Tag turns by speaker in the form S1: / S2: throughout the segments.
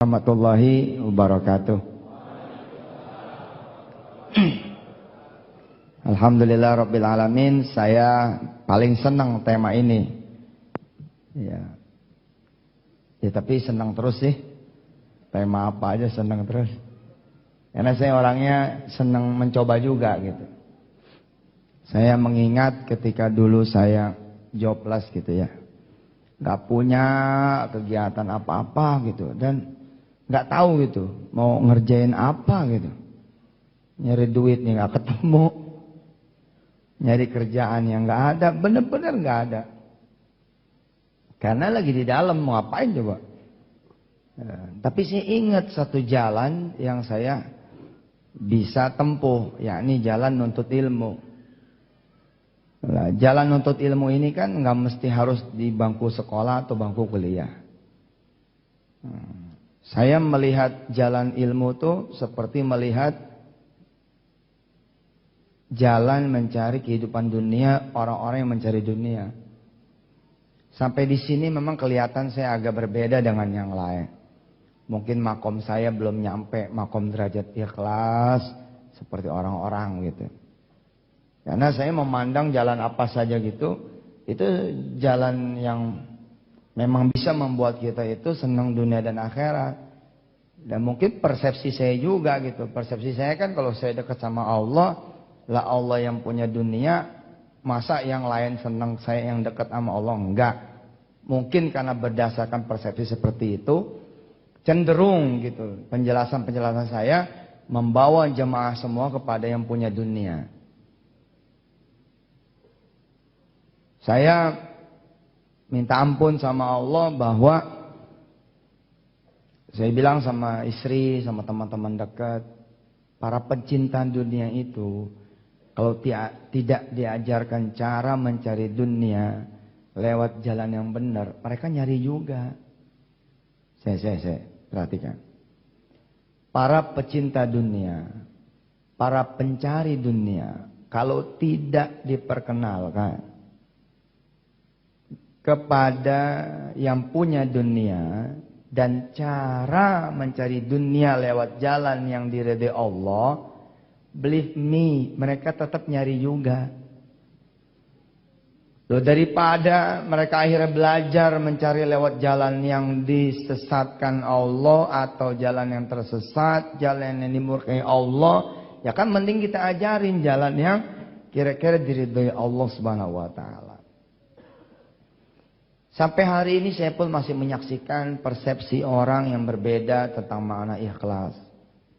S1: Warahmatullahi wabarakatuh. Alhamdulillah Rabbil Alamin. Saya paling senang tema ini. Ya, tapi senang terus sih. Tema apa aja senang terus. Karena saya orangnya senang mencoba juga gitu. Saya mengingat ketika dulu saya jobless gitu ya, gak punya kegiatan apa-apa gitu, dan nggak tahu gitu mau ngerjain apa gitu, nyari duit nih nggak ketemu, nyari kerjaan yang nggak ada, bener-bener nggak ada, karena lagi di dalam mau ngapain coba. Tapi saya ingat satu jalan yang saya bisa tempuh, yakni jalan nuntut ilmu. Nah, jalan nuntut ilmu ini kan nggak mesti harus di bangku sekolah atau bangku kuliah. Saya melihat jalan ilmu itu seperti melihat jalan mencari kehidupan dunia, orang-orang yang mencari dunia. Sampai di sini memang kelihatan saya agak berbeda dengan yang lain. Mungkin makom saya belum nyampe makom derajat ikhlas seperti orang-orang gitu. Karena saya memandang jalan apa saja gitu, itu jalan yang memang bisa membuat kita itu senang dunia dan akhirat. Dan mungkin persepsi saya juga gitu. Persepsi saya kan kalau saya dekat sama Allah, lah Allah yang punya dunia, masa yang lain senang saya yang dekat sama Allah? Enggak. Mungkin karena berdasarkan persepsi seperti itu, cenderung gitu penjelasan-penjelasan saya membawa jemaah semua kepada yang punya dunia. Saya minta ampun sama Allah bahwa saya bilang sama istri, sama teman-teman dekat, para pecinta dunia itu kalau tidak diajarkan cara mencari dunia lewat jalan yang benar, mereka nyari juga. Saya perhatikan. Para pecinta dunia, para pencari dunia, kalau tidak diperkenalkan kepada yang punya dunia dan cara mencari dunia lewat jalan yang diridhai Allah, believe me, mereka tetap nyari juga. Loh, daripada mereka akhirnya belajar mencari lewat jalan yang disesatkan Allah atau jalan yang tersesat, jalan yang dimurkai Allah, ya kan mending kita ajarin jalan yang kira-kira diridhai Allah Subhanahu wa taala. Sampai hari ini saya pun masih menyaksikan persepsi orang yang berbeda tentang makna ikhlas.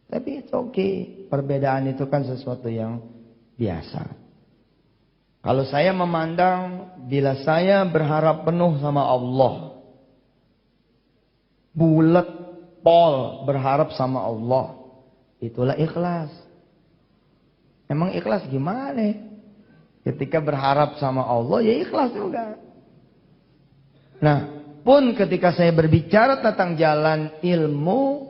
S1: Tapi it's okay. Perbedaan itu kan sesuatu yang biasa. Kalau saya memandang, bila saya berharap penuh sama Allah, bulat pol berharap sama Allah, itulah ikhlas. Emang ikhlas gimana? Ketika berharap sama Allah, ya ikhlas juga. Nah, pun ketika saya berbicara tentang jalan ilmu,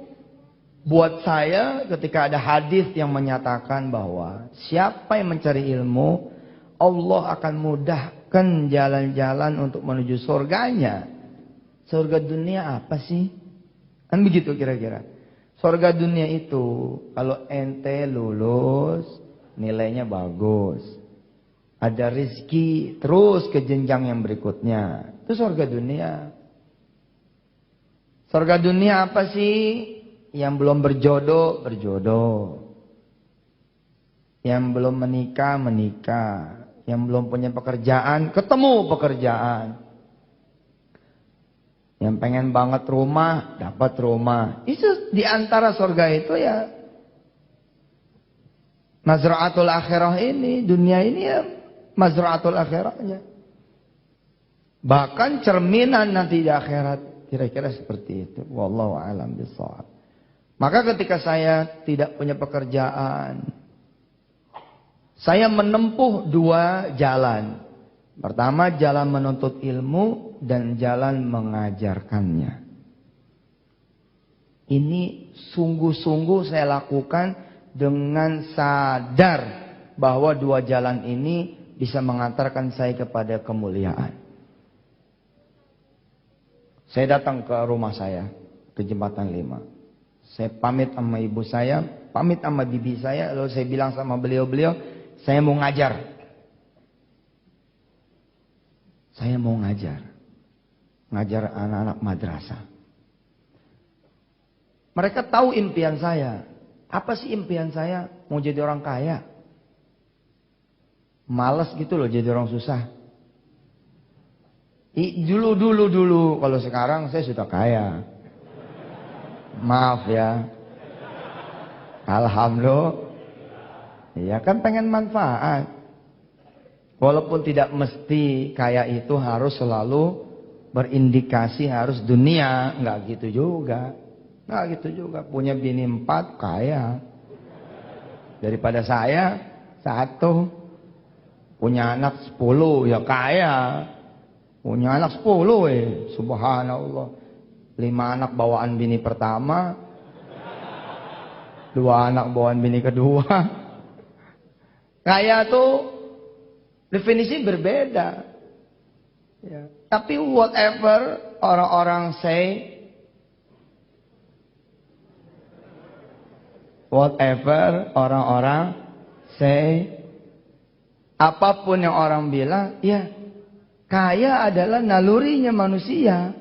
S1: buat saya ketika ada hadis yang menyatakan bahwa siapa yang mencari ilmu, Allah akan mudahkan jalan-jalan untuk menuju surganya. Surga dunia apa sih? Kan begitu kira-kira. Surga dunia itu kalau ente lulus, nilainya bagus, ada rezeki terus ke jenjang yang berikutnya. Itu surga dunia. Surga dunia apa sih? Yang belum berjodoh, berjodoh. Yang belum menikah, menikah. Yang belum punya pekerjaan, ketemu pekerjaan. Yang pengen banget rumah, dapat rumah. Itu di antara surga itu ya mazra'atul akhirah ini, dunia ini ya mazra'atul akhirahnya. Bahkan cerminan nanti di akhirat, kira-kira seperti itu. Wallahu a'lam bishawab. Maka ketika saya tidak punya pekerjaan, saya menempuh dua jalan. Pertama, jalan menuntut ilmu dan jalan mengajarkannya. Ini sungguh-sungguh saya lakukan dengan sadar bahwa dua jalan ini bisa mengantarkan saya kepada kemuliaan. Saya datang ke rumah saya, ke Jembatan 5. Saya pamit sama ibu saya, pamit sama bibi saya, lalu saya bilang sama beliau-beliau, saya mau ngajar. Saya mau ngajar. Ngajar anak-anak madrasah. Mereka tahu impian saya. Apa sih impian saya? Mau jadi orang kaya. Males gitu loh jadi orang susah. Dulu. Kalau sekarang saya sudah kaya. Maaf ya. Alhamdulillah. Ya kan pengen manfaat. Walaupun tidak mesti kaya itu harus selalu berindikasi harus dunia. Nggak gitu juga. Nggak gitu juga. Punya bini 4 kaya. Daripada saya 1. Punya anak 10 ya kaya. Punya anak 10 subhanallah. 5 anak bawaan bini pertama. 2 anak bawaan bini kedua. Kaya tuh definisi berbeda. Ya. Tapi whatever orang-orang say. Whatever orang-orang say. Apapun yang orang bilang, ya kaya adalah nalurinya manusia.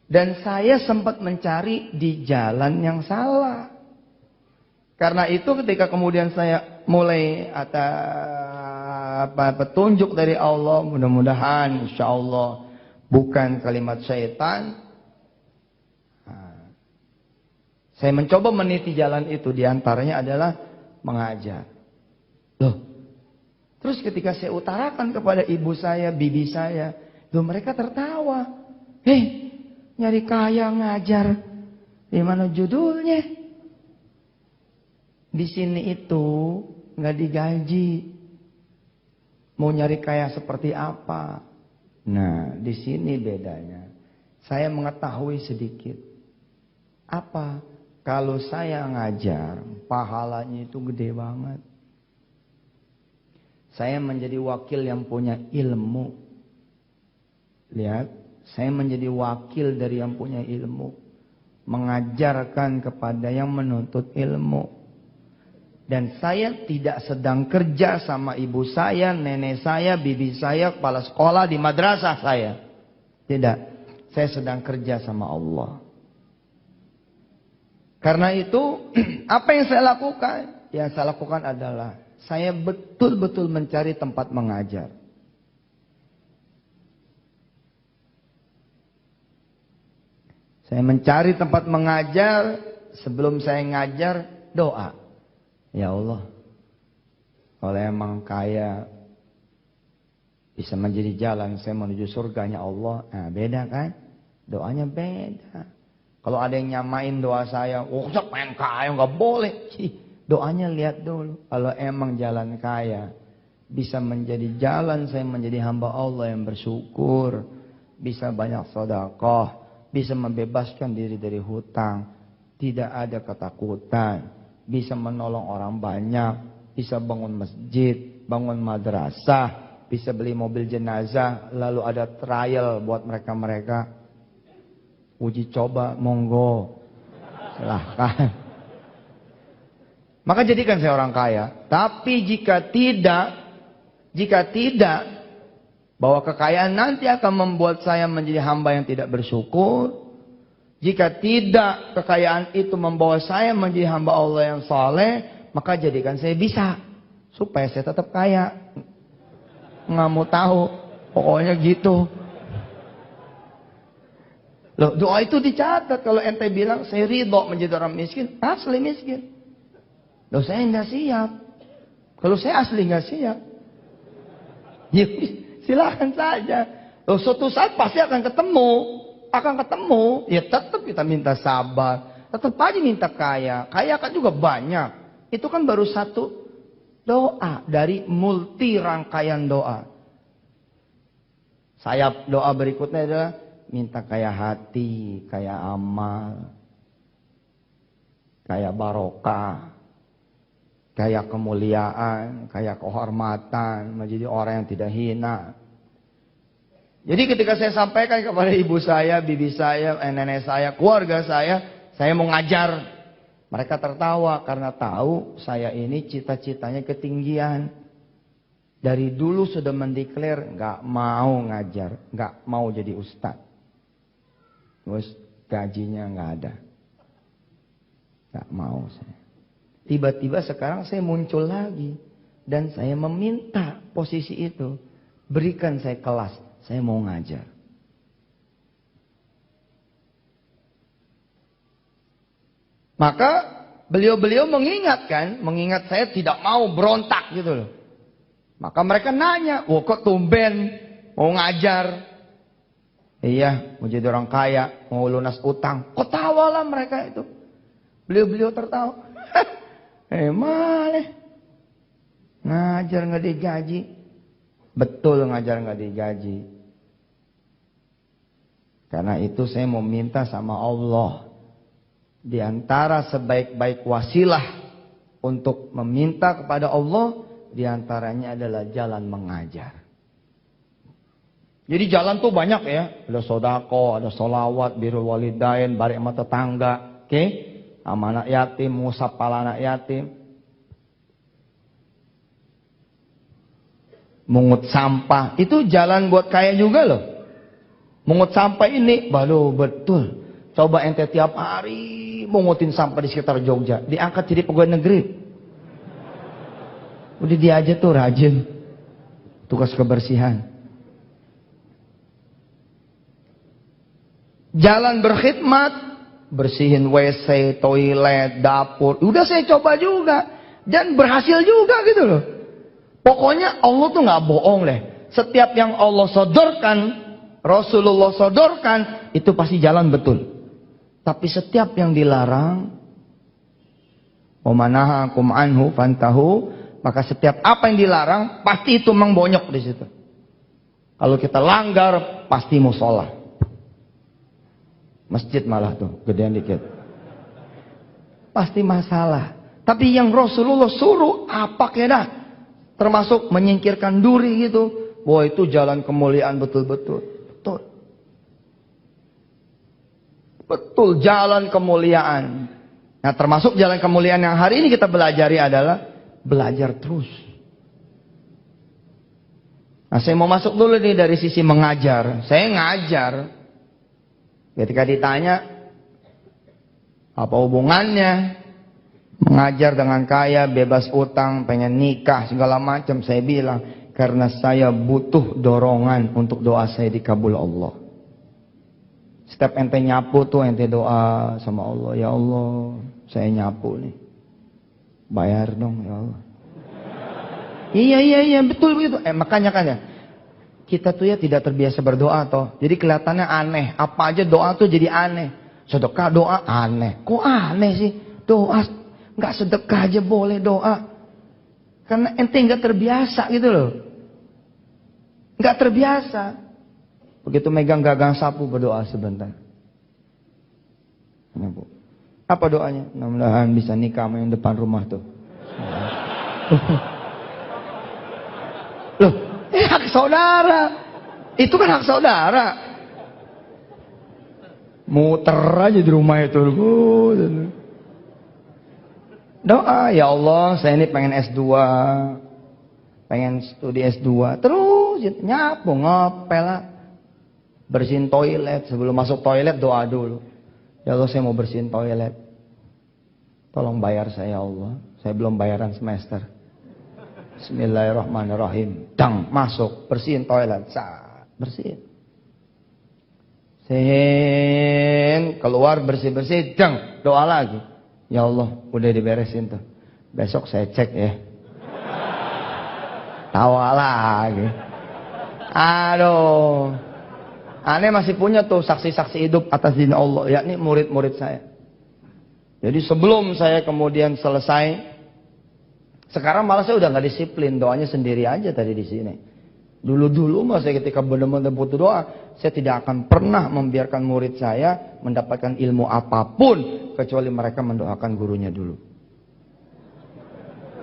S1: Dan saya sempat mencari di jalan yang salah. Karena itu ketika kemudian saya mulai petunjuk dari Allah, mudah-mudahan insya Allah bukan kalimat syaitan. Saya mencoba meniti jalan itu, diantaranya adalah mengajar. Loh. Terus ketika saya utarakan kepada ibu saya, bibi saya, mereka tertawa. Nyari kaya ngajar. Di mana judulnya? Di sini itu nggak digaji. Mau nyari kaya seperti apa? Nah, di sini bedanya. Saya mengetahui sedikit. Apa? Kalau saya ngajar, pahalanya itu gede banget. Saya menjadi wakil yang punya ilmu. Lihat, saya menjadi wakil dari yang punya ilmu. Mengajarkan kepada yang menuntut ilmu. Dan saya tidak sedang kerja sama ibu saya, nenek saya, bibi saya, kepala sekolah di madrasah saya. Tidak, saya sedang kerja sama Allah. Karena itu, apa yang saya lakukan? Yang saya lakukan adalah saya betul-betul mencari tempat mengajar. Saya mencari tempat mengajar. Sebelum saya ngajar, doa. Ya Allah, kalau emang kaya bisa menjadi jalan saya menuju surganya Allah. Nah, beda kan? Doanya beda. Kalau ada yang nyamain doa saya, saya pengen kaya, nggak boleh. Doanya lihat dulu. Kalau emang jalan kaya bisa menjadi jalan saya menjadi hamba Allah yang bersyukur, bisa banyak sedekah, bisa membebaskan diri dari hutang, tidak ada ketakutan, bisa menolong orang banyak, bisa bangun masjid, bangun madrasah, bisa beli mobil jenazah, lalu ada trial buat mereka-mereka. Uji coba, monggo, silahkan. Maka jadikan saya orang kaya. Tapi jika tidak, bahwa kekayaan nanti akan membuat saya menjadi hamba yang tidak bersyukur. Jika tidak, kekayaan itu membawa saya menjadi hamba Allah yang saleh, maka jadikan saya bisa. Supaya saya tetap kaya. Nggak mau tahu. Pokoknya gitu. Loh, doa itu dicatat. Kalau ente bilang, saya ridho menjadi orang miskin. Asli miskin. Loh, saya nggak siap. Kalau saya asli nggak siap. Ya, silakan saja. Loh, suatu saat pasti akan ketemu. Ya tetap kita minta sabar. Tetap aja minta kaya. Kaya kan juga banyak. Itu kan baru satu doa dari multi rangkaian doa. Sayap doa berikutnya adalah minta kaya hati, kaya amal, kaya barokah, kaya kemuliaan, kaya kehormatan, menjadi orang yang tidak hina. Jadi ketika saya sampaikan kepada ibu saya, bibi saya, nenek saya, keluarga saya mau ngajar. Mereka tertawa karena tahu saya ini cita-citanya ketinggian. Dari dulu sudah mendeklar nggak mau ngajar, nggak mau jadi ustadz. Terus gajinya nggak ada. Nggak mau saya. Tiba-tiba sekarang saya muncul lagi. Dan saya meminta posisi itu. Berikan saya kelas. Saya mau ngajar. Maka beliau-beliau mengingat saya tidak mau berontak gitu loh. Maka mereka nanya, wah kok tumben mau ngajar? Iya, mau jadi orang kaya, mau lunas utang. Kok tawalah mereka itu. Beliau-beliau tertawa. Malah ngajar nggak digaji. Betul ngajar nggak digaji. Karena itu saya mau minta sama Allah. Di antara sebaik-baik wasilah untuk meminta kepada Allah, di antaranya adalah jalan mengajar. Jadi jalan tuh banyak ya. Ada sodako, ada solawat, birrul walidain, barik sama tetangga. Oke? Sama anak yatim, ngusap pala anak yatim. Mungut sampah. Itu jalan buat kaya juga loh. Mungut sampah ini, baru betul. Coba ente tiap hari mungutin sampah di sekitar Jogja. Diangkat jadi pegawai negeri. Udah dia aja tuh rajin. Tugas kebersihan. Jalan berkhidmat. Bersihin WC, toilet, dapur. Udah saya coba juga. Dan berhasil juga gitu loh. Pokoknya Allah tuh gak bohong deh. Setiap yang Allah sodorkan, Rasulullah sodorkan, itu pasti jalan betul. Tapi setiap yang dilarang, wa manahakum anhu fantahu, maka setiap apa yang dilarang, pasti itu memang bonyok di situ. Kalau kita langgar, pasti musola. Masjid malah tuh, gedean dikit. Pasti masalah. Tapi yang Rasulullah suruh, apa kena? Termasuk menyingkirkan duri gitu. Wah itu jalan kemuliaan betul-betul. Betul. Betul jalan kemuliaan. Nah termasuk jalan kemuliaan yang hari ini kita belajari adalah belajar terus. Nah saya mau masuk dulu nih dari sisi mengajar. Saya ngajar. Ketika ditanya apa hubungannya mengajar dengan kaya, bebas utang, pengen nikah segala macam, saya bilang karena saya butuh dorongan untuk doa saya dikabul Allah. Setiap ente nyapu tuh ente doa sama Allah, ya Allah, saya nyapu nih. Bayar dong ya Allah. Iya betul begitu. Makanya kan ya, kita tuh ya tidak terbiasa berdoa toh. Jadi kelihatannya aneh. Apa aja doa tuh jadi aneh. Sedekah doa aneh. Kok aneh sih? Doa nggak sedekah aja boleh doa. Karena ente nggak terbiasa gitu loh. Nggak terbiasa. Begitu megang gagang sapu berdoa sebentar. Apa doanya? Mudah-mudahan bisa nikah sama yang depan rumah tuh. Loh, hak saudara. Itu kan hak saudara. Muter aja di rumah itu. Doa, ya Allah, saya ini pengen S2. Pengen studi S2. Terus nyapu, ngepel lah. Bersihin toilet. Sebelum masuk toilet doa dulu. Ya Allah, saya mau bersihin toilet. Tolong bayar saya ya Allah. Saya belum bayaran semester. Bismillahirrahmanirrahim. Dang, masuk, bersihin toilet. Bersihin. Keluar bersih-bersih, dang, doa lagi. Ya Allah, udah diberesin tuh. Besok saya cek ya. Tawa lagi. Aduh. Aneh masih punya tuh saksi-saksi hidup atas izin Allah, yakni murid-murid saya. Jadi sebelum saya kemudian selesai, sekarang malah saya udah nggak disiplin, doanya sendiri aja tadi di sini. Dulu-dulu mas saya ketika benar-benar butuh doa, saya tidak akan pernah membiarkan murid saya mendapatkan ilmu apapun kecuali mereka mendoakan gurunya dulu.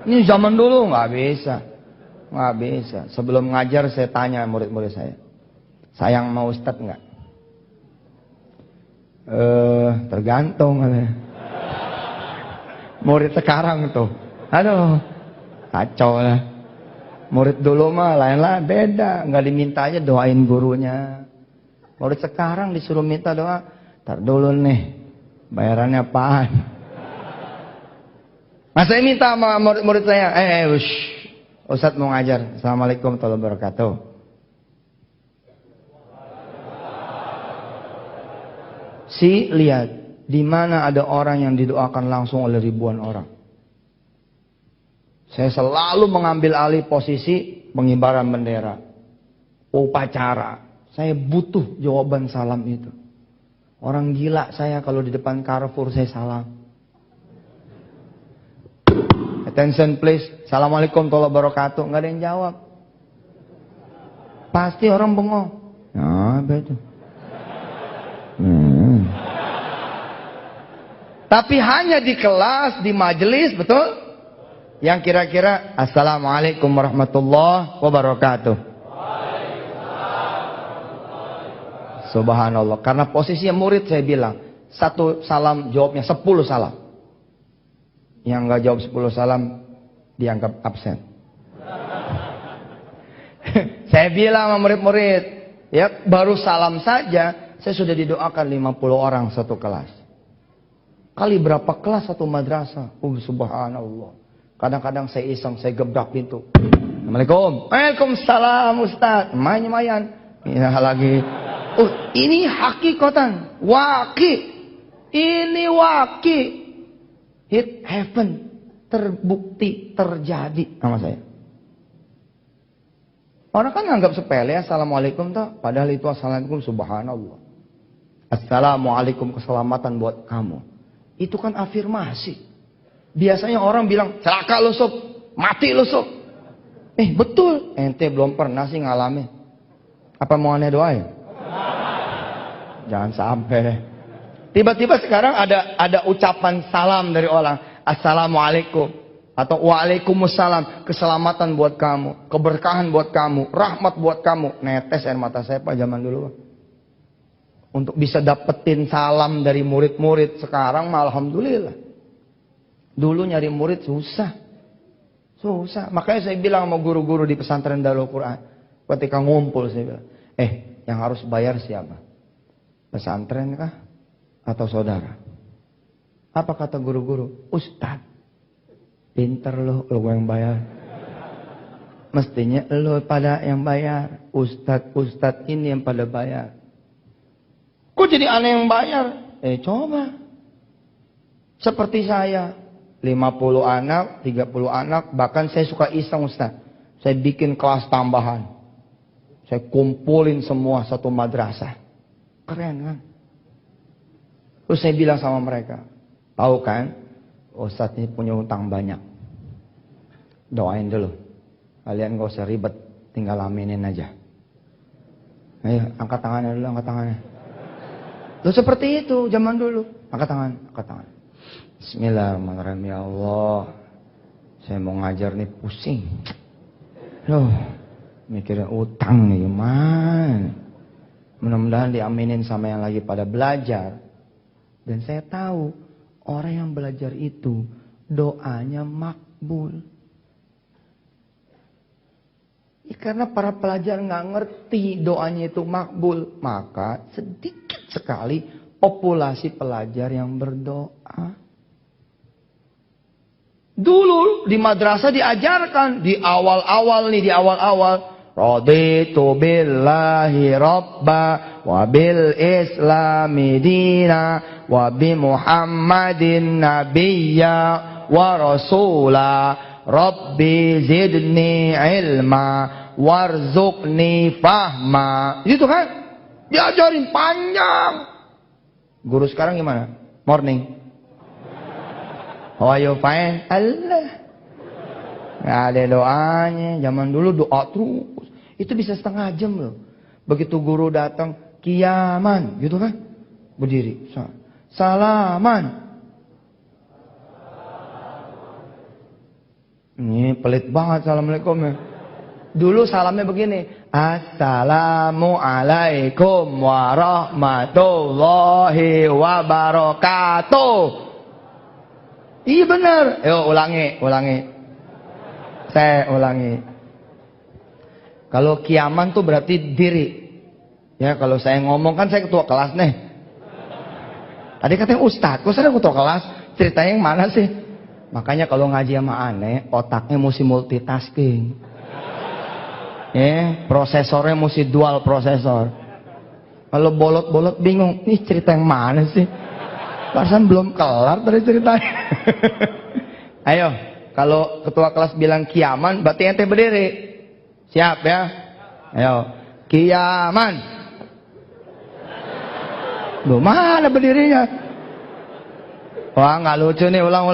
S1: Ini zaman dulu nggak bisa. Sebelum ngajar saya tanya murid-murid saya, Sayang sama Ustadz nggak? Tergantung. Murid sekarang tuh, aduh, kacau lah. Murid dulu mah lain lah, beda. Nggak diminta aja doain gurunya. Murid sekarang disuruh minta doa. Ntar dulu nih, bayarannya apaan? Nah, saya minta sama murid saya, Ustadz mau ngajar. Assalamualaikum warahmatullahi wabarakatuh. Lihat, di mana ada orang yang didoakan langsung oleh ribuan orang. Saya selalu mengambil alih posisi pengibaran bendera, upacara. Saya butuh jawaban salam itu. Orang gila saya kalau di depan Carrefour saya salam. Attention please, Assalamualaikum warahmatullahi wabarakatuh. Nggak ada yang jawab. Pasti orang bengong. Nah, betul. Tapi hanya di kelas, di majelis, betul? Yang kira-kira Assalamualaikum warahmatullahi wabarakatuh. Subhanallah. Karena posisinya murid saya bilang, satu salam jawabnya 10 salam. Yang nggak jawab 10 salam dianggap absen. Saya bilang sama murid-murid, ya baru salam saja saya sudah didoakan 50 orang satu kelas. Kali berapa kelas satu madrasah? Subhanallah. Kadang-kadang saya iseng, saya gebrak pintu. Assalamualaikum. Waalaikumsalam Ustaz. Main-main. Ya lagi. Oh, ini hakikatan. Waki. Ini waki. It happen. Terbukti, terjadi sama saya. Orang kan anggap sepele, Assalamualaikum toh. Padahal itu Assalamualaikum, subhanallah. Assalamualaikum, keselamatan buat kamu. Itu kan afirmasi. Biasanya orang bilang, celaka lu sob, mati lu sob. Betul, ente belum pernah sih ngalamin. Apa mau aneh doain? Jangan sampai. Tiba-tiba sekarang ada ucapan salam dari orang, Assalamualaikum atau Waalaikumsalam, keselamatan buat kamu, keberkahan buat kamu, rahmat buat kamu. Netes air mata saya Pak zaman dulu. Untuk bisa dapetin salam dari murid-murid sekarang mah alhamdulillah. Dulu nyari murid susah. Susah. Makanya saya bilang sama guru-guru di pesantren Darul Quran, ketika ngumpul saya bilang, yang harus bayar siapa? Pesantren kah? Atau saudara? Apa kata guru-guru? Ustaz. Pinter lo yang bayar. Mestinya lo pada yang bayar. Ustaz ini yang pada bayar. Kok jadi aneh yang bayar? Coba. Seperti saya. 50 anak, 30 anak. Bahkan saya suka iseng Ustaz. Saya bikin kelas tambahan. Saya kumpulin semua satu madrasah. Keren kan? Terus saya bilang sama mereka. Tahu kan? Ustaz ini punya utang banyak. Doain dulu. Kalian gak usah ribet. Tinggal aminin aja. Ayo angkat tangannya dulu, angkat tangannya. Loh seperti itu zaman dulu. Angkat tangan, angkat tangan. Bismillahirrahmanirrahim. Ya Allah, saya mau ngajar nih pusing. Loh, mikirin utang nih gimana. Mudah-mudahan diaminin sama yang lagi pada belajar. Dan saya tahu orang yang belajar itu doanya makbul. Karena para pelajar nggak ngerti doanya itu makbul, maka sedikit sekali populasi pelajar yang berdoa. Dulu di madrasah diajarkan di awal-awal raditu billahi rabba wa bil islami dina wa bi muhammadin nabiyya wa rasula rabbi zidni ilma warzuqni fahma. Itu kan diajarin panjang. Guru sekarang gimana? Morning. How are you fine? Allah. Nggak ada doanya. Zaman dulu doa terus. Itu bisa setengah jam loh. Begitu guru datang, kiaman, gitu kan? Berdiri. Salaman. Ini pelit banget assalamualaikum ya. Dulu salamnya begini. Assalamualaikum warahmatullahi wabarakatuh. Iya benar. Yuk ulangi. Saya ulangi. Kalau kiaman tuh berarti diri. Ya kalau saya ngomong kan saya ketua kelas nih. Tadi katanya Ustadz, kok saya ketua kelas? Ceritanya yang mana sih? Makanya kalau ngaji sama aneh, otaknya mesti multitasking. Prosesornya mesti dual prosesor. Kalau bolot-bolot bingung, ini cerita yang mana sih? Perasaan belum kelar tadi ceritanya. Ayo, kalau ketua kelas bilang kiaman, berarti ente berdiri. Siap ya? Ayo, kiaman. Loh, mana berdirinya? Wah, nggak lucu nih, ulang.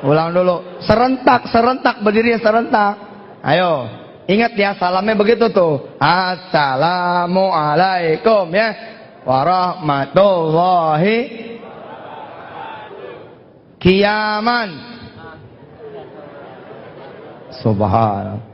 S1: Ulang dulu. Serentak berdiri serentak. Ayo, ingat ya salamnya begitu tuh. Assalamualaikum ya warahmatullahi kiaman. Subhanallah.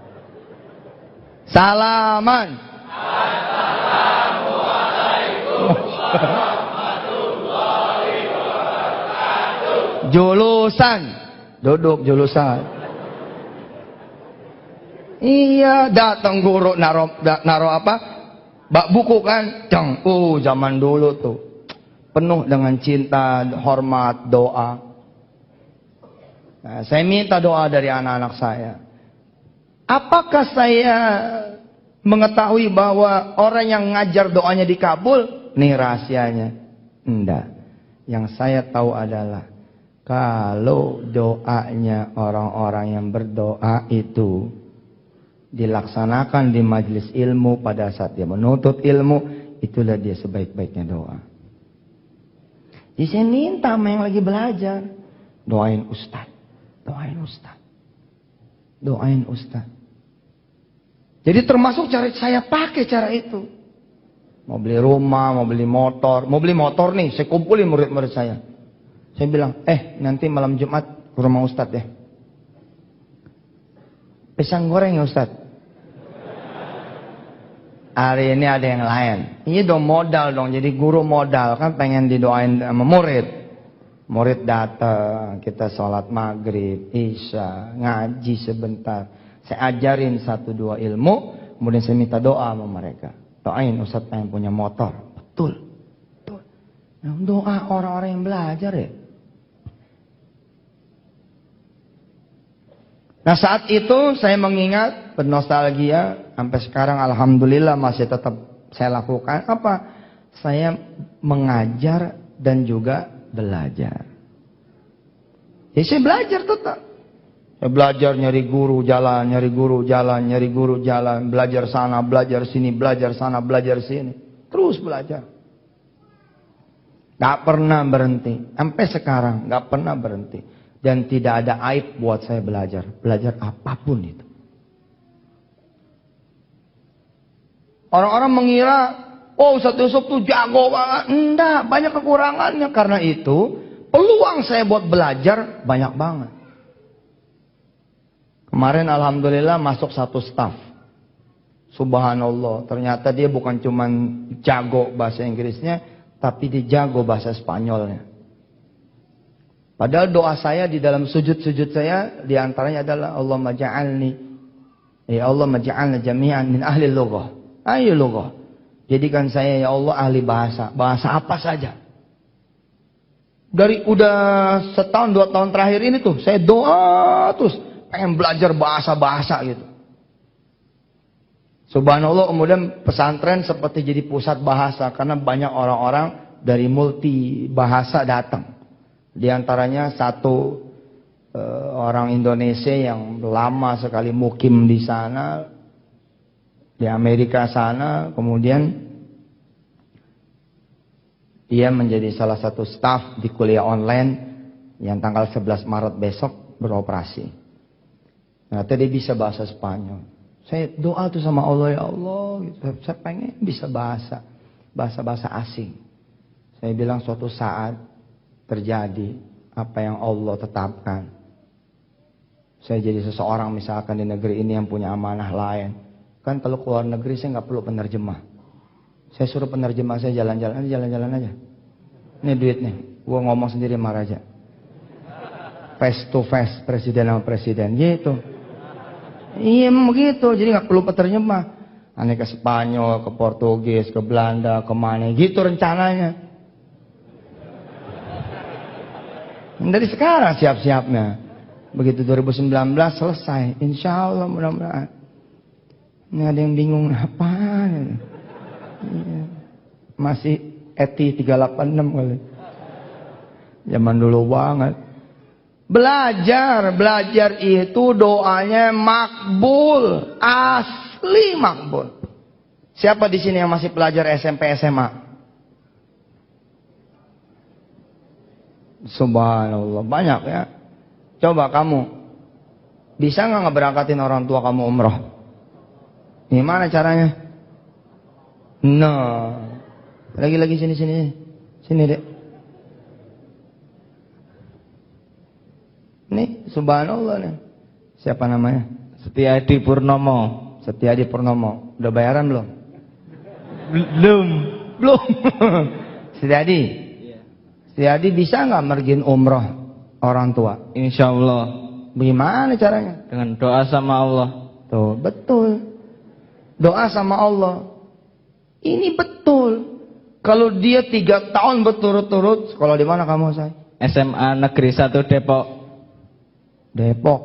S1: Salaman. Assalamualaikum warahmatullahi wabarakatuh. Julusan. Duduk julusan. Iya, datang guru naro apa? Bak buku kan, zaman dulu tuh penuh dengan cinta, hormat, doa. Nah, saya minta doa dari anak-anak saya. Apakah saya mengetahui bahwa orang yang ngajar doanya dikabul? Nih rahasianya. Enggak. Yang saya tahu adalah kalau doanya orang-orang yang berdoa itu dilaksanakan di majelis ilmu pada saat dia menuntut ilmu, itulah dia sebaik-baiknya doa. Jadi saya minta sama yang lagi belajar, doain Ustadz. Jadi termasuk cara saya pakai cara itu. Mau beli rumah, mau beli motor nih, saya kumpulin murid-murid saya. Saya bilang, nanti malam Jumat ke rumah Ustadz ya. Pisang goreng ya Ustadz. Hari ini ada yang lain. Ini dong modal dong. Jadi guru modal kan pengen didoain sama murid. Murid datang, kita sholat maghrib, isya, ngaji sebentar. Saya ajarin 1-2 ilmu, kemudian saya minta doa sama mereka. Doain Ustadz pengen punya motor. Betul. Doa orang-orang yang belajar ya. Nah saat itu saya mengingat, bernostalgia, sampai sekarang alhamdulillah masih tetap saya lakukan. Apa? Saya mengajar dan juga belajar. Jadi saya belajar tetap. Saya belajar nyari guru jalan, belajar sana, belajar sini, belajar sana, belajar sini. Terus belajar. Gak pernah berhenti. Sampai sekarang gak pernah berhenti. Dan tidak ada aib buat saya belajar. Belajar apapun itu. Orang-orang mengira, Ustadz Yusuf tuh jago banget. Enggak, banyak kekurangannya. Karena itu, peluang saya buat belajar banyak banget. Kemarin alhamdulillah masuk 1 staf. Subhanallah. Ternyata dia bukan cuma jago bahasa Inggrisnya, tapi dia jago bahasa Spanyolnya. Padahal doa saya di dalam sujud-sujud saya diantaranya adalah Allahumma ja'alni, ya Allah maj'alna jami'an min ahli lughah. Ayo lughah. Jadikan saya ya Allah ahli bahasa. Bahasa apa saja. Dari udah 1 tahun 2 tahun terakhir ini tuh saya doa terus pengen belajar bahasa-bahasa gitu. Subhanallah, kemudian pesantren seperti jadi pusat bahasa karena banyak orang-orang dari multi bahasa datang. Di antaranya satu orang Indonesia yang lama sekali mukim di sana, di Amerika sana, kemudian dia menjadi salah satu staf di kuliah online yang tanggal 11 Maret besok beroperasi. Ternyata dia bisa bahasa Spanyol. Saya doa tuh sama Allah, ya Allah, gitu. Saya pengen bisa bahasa asing. Saya bilang suatu saat terjadi apa yang Allah tetapkan. Saya jadi seseorang misalkan di negeri ini yang punya amanah lain. Kan kalau keluar negeri saya nggak perlu penerjemah. Saya suruh penerjemah saya jalan-jalan aja. Ini duit nih, gua ngomong sendiri sama raja. Face to face, presiden sama presiden, gitu. Iya begitu, jadi nggak perlu penerjemah. Aneh ke Spanyol, ke Portugis, ke Belanda, kemana, gitu rencananya. Dari sekarang siap-siapnya. Begitu 2019 selesai, insya Allah mudah-mudahan. Ini ada yang bingung apaan? Iya. Masih ETI 386 kali. Zaman dulu banget. Belajar itu doanya makbul, asli makbul. Siapa di sini yang masih pelajar SMP SMA? Subhanallah, banyak ya. Coba kamu bisa nggak ngeberangkatin orang tua kamu umroh? Gimana caranya? Nah, lagi sini dek. Nih, subhanallah nih. Siapa namanya?
S2: Setiadi Purnomo.
S1: Setiadi Purnomo. Udah bayaran belum?
S2: Belum.
S1: Setiadi. Setiadi bisa nggak mergin umroh orang tua?
S2: Insya Allah.
S1: Bagaimana caranya?
S2: Dengan doa sama Allah.
S1: Tuh, betul. Doa sama Allah. Ini betul. Kalau dia 3 tahun berturut-turut, sekolah di mana kamu, say?
S2: SMA Negeri 1 Depok.
S1: Depok.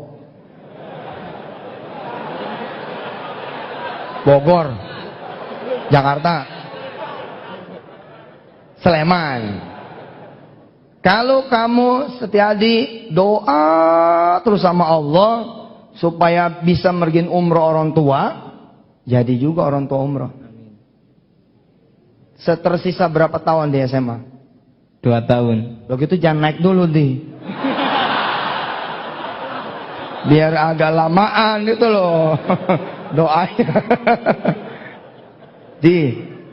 S1: Bogor. Jakarta. Sleman. Kalau kamu Setiadi doa terus sama Allah supaya bisa mergin umroh orang tua, jadi juga orang tua umroh. Tersisa berapa tahun di SMA?
S2: 2 tahun.
S1: Lo gitu jangan naik dulu di. Biar agak lamaan gitu loh. Doanya. Di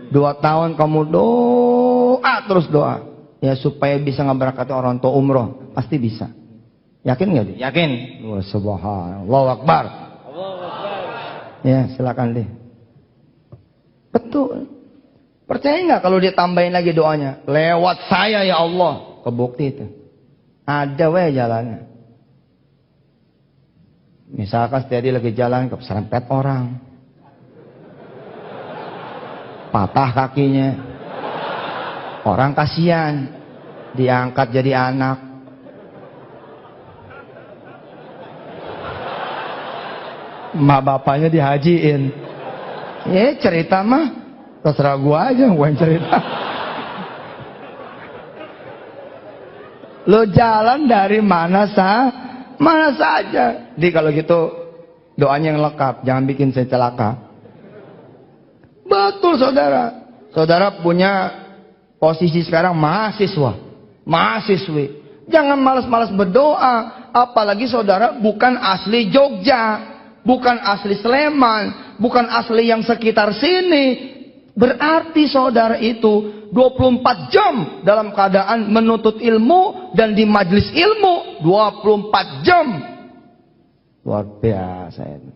S1: 2 tahun kamu doa terus doa. Ya supaya bisa ngeberangkatin orang tua umroh. Pasti bisa. Yakin gak di?
S2: Yakin.
S1: Wah, subhanallah. Allahu Akbar. Ya silakan deh. Betul. Percaya nggak kalau dia tambahin lagi doanya? Lewat saya ya Allah. Kebukti itu. Ada weh jalannya. Misalkan Setiadi lagi jalan keserempet orang. Patah kakinya. Orang kasihan. Diangkat jadi anak. Mak bapaknya dihajiin. Ya cerita mah terserah gua aja, gua yang cerita. Lo jalan dari mana saja. Jadi kalau gitu doanya yang lengkap, jangan bikin saya celaka. Betul saudara. Saudara punya posisi sekarang mahasiswi. Jangan malas-malas berdoa. Apalagi saudara bukan asli Jogja, bukan asli Sleman, bukan asli yang sekitar sini. Berarti saudara itu 24 jam dalam keadaan menuntut ilmu dan di majelis ilmu 24 jam. Luar biasa itu.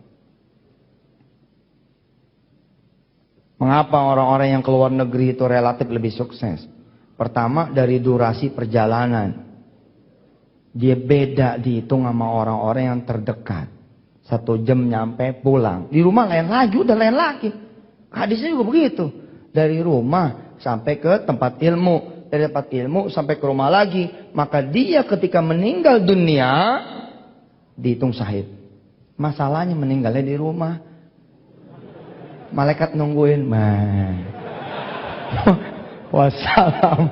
S1: Mengapa orang-orang yang keluar negeri itu relatif lebih sukses? Pertama dari durasi perjalanan. Dia beda dihitung sama orang-orang yang terdekat. 1 jam nyampe pulang. Di rumah lain lagi, udah lain lagi. Hadisnya juga begitu. Dari rumah sampai ke tempat ilmu. Dari tempat ilmu sampai ke rumah lagi. Maka dia ketika meninggal dunia, dihitung syahid. Masalahnya meninggalnya di rumah. Malaikat nungguin. Wassalam.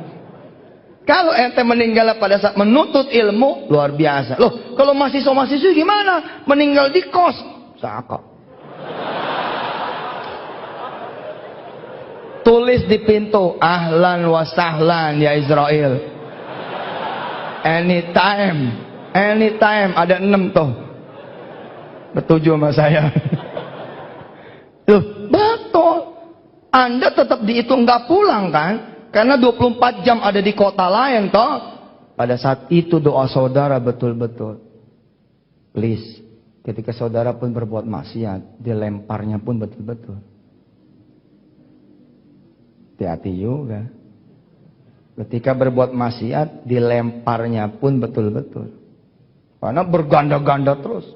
S1: Kalau ente meninggal pada saat menuntut ilmu, luar biasa. Loh, kalau mahasiswa-mahasiswa gimana? Meninggal di kos. Cakep. Tulis di pintu, ahlan wa sahlan ya Israel. Anytime ada 6 tuh. Bertujuh sama saya. Loh, betul. Anda tetap dihitung nggak pulang kan? Karena 24 jam ada di kota lain toh. Pada saat itu doa saudara betul-betul. Please, Ketika saudara pun berbuat maksiat, dilemparnya pun betul-betul. Hati-hati juga. Ketika berbuat maksiat, dilemparnya pun betul-betul. Karena berganda-ganda terus.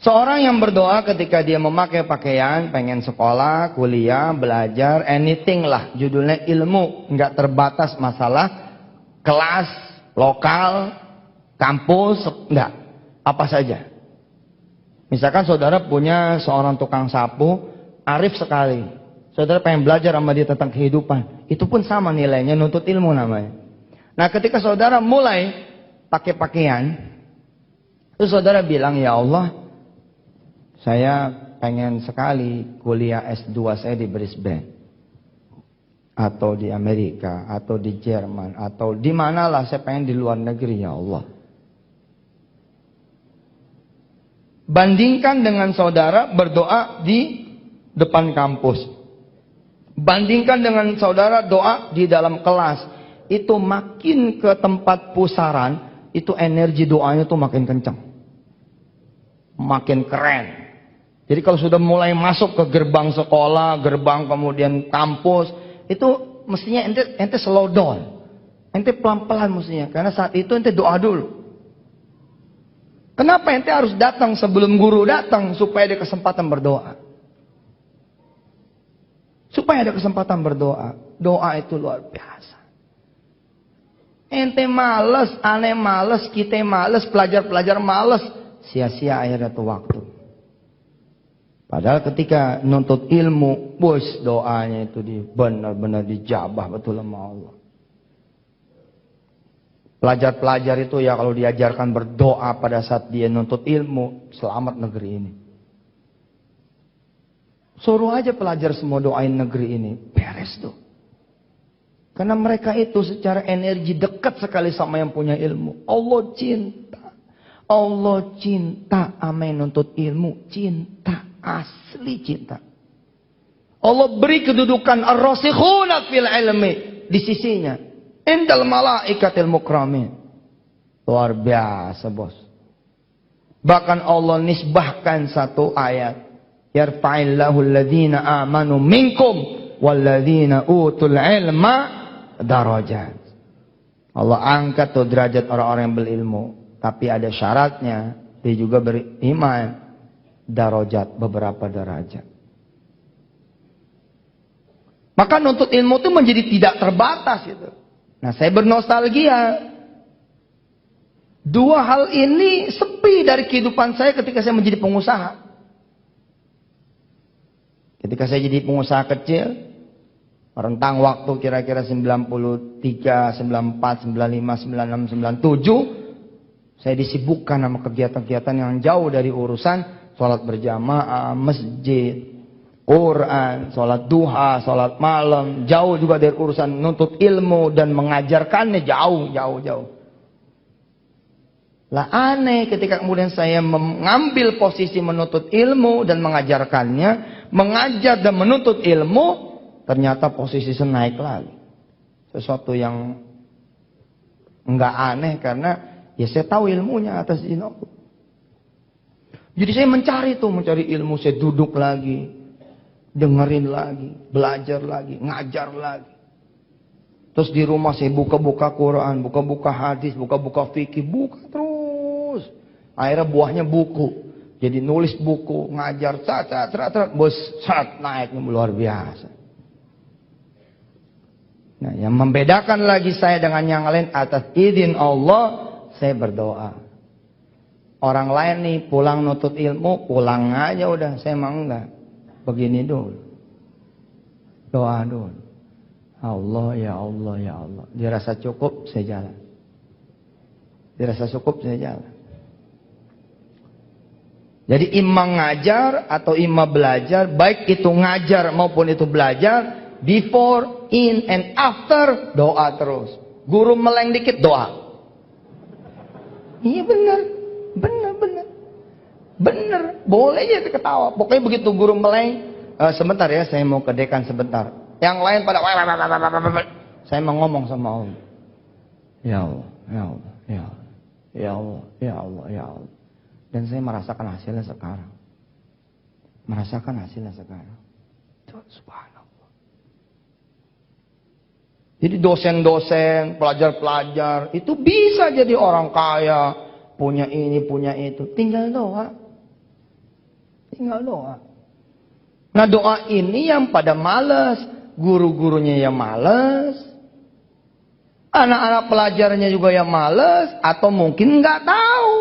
S1: Seorang yang berdoa ketika dia memakai pakaian, pengen sekolah, kuliah, belajar, anything lah. Judulnya ilmu. Nggak terbatas masalah kelas, lokal, kampus, enggak. Apa saja. Misalkan saudara punya seorang tukang sapu, arif sekali. Saudara pengen belajar sama dia tentang kehidupan. Itu pun sama nilainya, nuntut ilmu namanya. Nah ketika saudara mulai pakai pakaian, terus saudara bilang, ya Allah, saya pengen sekali kuliah S2 saya di Brisbane. Atau di Amerika, atau di Jerman, atau di manalah saya pengen di luar negeri, ya Allah. Bandingkan dengan saudara berdoa di depan kampus. Bandingkan dengan saudara doa di dalam kelas. Itu makin ke tempat pusaran, itu energi doanya tuh makin kencang. Makin keren. Jadi kalau sudah mulai masuk ke gerbang sekolah, gerbang kemudian kampus, itu mestinya ente slow down. Ente pelan-pelan mestinya. Karena saat itu ente doa dulu. Kenapa ente harus datang sebelum guru datang supaya ada kesempatan berdoa? Supaya ada kesempatan berdoa. Doa itu luar biasa. Ente males, aneh males, kita males, pelajar-pelajar males. Sia-sia akhirnya tuh waktu. Padahal ketika nuntut ilmu, bos doanya itu benar-benar dijabah betul sama Allah. Pelajar-pelajar itu ya kalau diajarkan berdoa pada saat dia nuntut ilmu, selamat negeri ini. Suruh aja pelajar semua doain negeri ini, beres tuh. Karena mereka itu secara energi dekat sekali sama yang punya ilmu. Allah cinta. Allah cinta sama yang nuntut ilmu. Cinta, asli cinta. Allah beri kedudukan ar-rasikhuna fil ilmi di sisinya. Indal malaikatil mukramin. Luar biasa bos. Bahkan Allah nisbahkan satu ayat. Yarfa'illahu alladhina amanu minkum walladhina utul ilma darajat. Allah angkat tuh derajat orang-orang yang berilmu. Tapi ada syaratnya. Dia juga beriman. Darajat, beberapa derajat. Maka nuntut ilmu itu menjadi tidak terbatas gitu. Nah, saya bernostalgia. Dua hal ini sepi dari kehidupan saya ketika saya menjadi pengusaha. Ketika saya jadi pengusaha kecil, rentang waktu kira-kira 93, 94, 95, 96, 97, saya disibukkan sama kegiatan-kegiatan yang jauh dari urusan sholat berjamaah, masjid, Quran, sholat duha, sholat malam, jauh juga dari urusan nuntut ilmu dan mengajarkannya jauh. Lah aneh ketika kemudian saya mengambil posisi menuntut ilmu dan mengajarkannya, mengajar dan menuntut ilmu, ternyata posisi saya naik lagi. Sesuatu yang enggak aneh karena ya saya tahu ilmunya atas izin Allah. Jadi saya mencari ilmu, saya duduk lagi. Dengerin lagi, belajar lagi, ngajar lagi. Terus di rumah saya buka-buka Quran, buka-buka hadis, buka-buka fikih, buka terus. Akhirnya buahnya buku. Jadi nulis buku, ngajar, bos, naik luar biasa. Nah, yang membedakan lagi saya dengan yang lain atas izin Allah, saya berdoa. Orang lain nih pulang nutut ilmu, pulang aja udah, saya mah enggak. Begini dulu. Doa dulu. Allah, ya Allah, ya Allah. Dirasa cukup, saya jalan. Dirasa cukup, saya jalan. Jadi imam ngajar atau imam belajar, baik itu ngajar maupun itu belajar, before, in, and after, doa terus. Guru meleng dikit, doa. Iya benar. Bener, boleh aja ketawa. Pokoknya begitu guru meleng, sebentar ya, saya mau ke dekan sebentar. Yang lain pada, saya mau ngomong sama Allah. Ya Allah, ya Allah, ya Allah, ya Allah, ya Allah, ya Allah. Dan saya merasakan hasilnya sekarang. Merasakan hasilnya sekarang. Subhanallah. Jadi dosen-dosen, pelajar-pelajar itu bisa jadi orang kaya, punya ini, punya itu. Tinggal doa. Tinggal doa. Nah, doa ini yang pada malas, guru-gurunya yang malas, anak-anak pelajarnya juga yang malas, atau mungkin nggak tahu.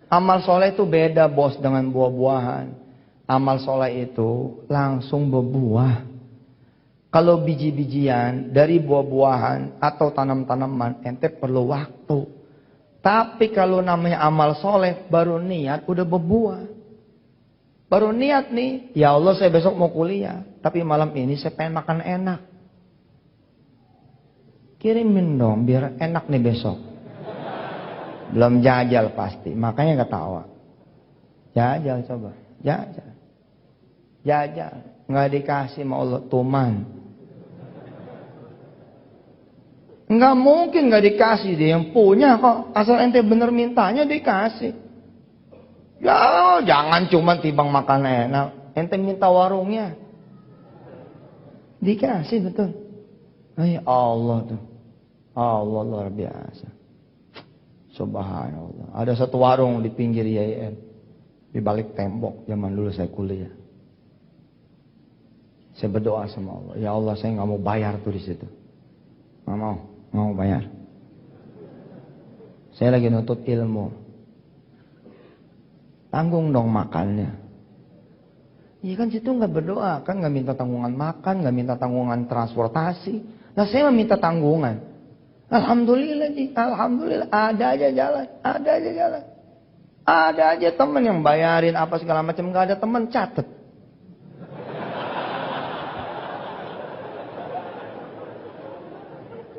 S1: Amal soleh itu beda, bos, dengan buah-buahan. Amal soleh itu langsung berbuah. Kalau biji-bijian dari buah-buahan atau tanam-tanaman, ente perlu waktu. Tapi kalau namanya amal soleh, baru niat udah berbuah. Baru niat nih, ya Allah saya besok mau kuliah, tapi malam ini saya pengen makan enak. Kirimin dong biar enak nih besok. Belum jajal pasti, makanya ketawa. Jajal coba, jajal. Jajal, nggak dikasih sama Allah, tuman. Nggak mungkin nggak dikasih, dia yang punya kok. Asal ente bener mintanya dikasih. Ya, jangan cuma timbang makan enak. Ente minta warungnya. Dikasih betul. Ya Allah tuh. Allah luar biasa. Subhanallah. Ada satu warung di pinggir IAIN. Di balik tembok zaman dulu saya kuliah. Saya berdoa sama Allah. Ya Allah, saya nggak mau bayar tuh di situ. Nggak mau bayar. Saya lagi nuntut ilmu. Tanggung dong makannya. Iya kan situ nggak berdoa, kan nggak minta tanggungan makan, nggak minta tanggungan transportasi. Nah saya meminta tanggungan. Alhamdulillah, alhamdulillah, ada aja jalan, ada aja jalan. Ada aja teman yang bayarin apa segala macam, nggak ada teman catet.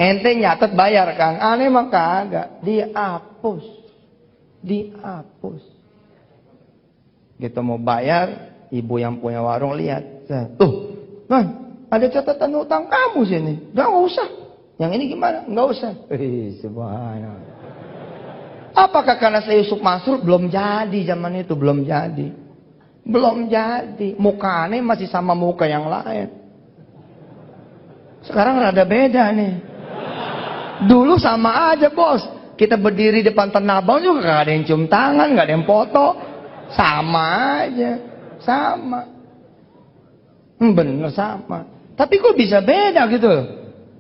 S1: Ente nyatet bayar kan? Aneh mah kagak. Dihapus. Dihapus. Gitu mau bayar, ibu yang punya warung lihat. Tuh, man, ada catatan utang kamu sini. Gak usah. Yang ini gimana? Gak usah. Subhanallah. Apakah karena saya Yusuf Mansur belum jadi zaman itu? Belum jadi. Belum jadi. Muka aneh masih sama muka yang lain. Sekarang rada beda nih. Dulu sama aja bos. Kita berdiri depan Tanah Abang juga gak ada yang cium tangan, gak ada yang foto. Sama aja. Sama. Bener sama. Tapi kok bisa beda gitu.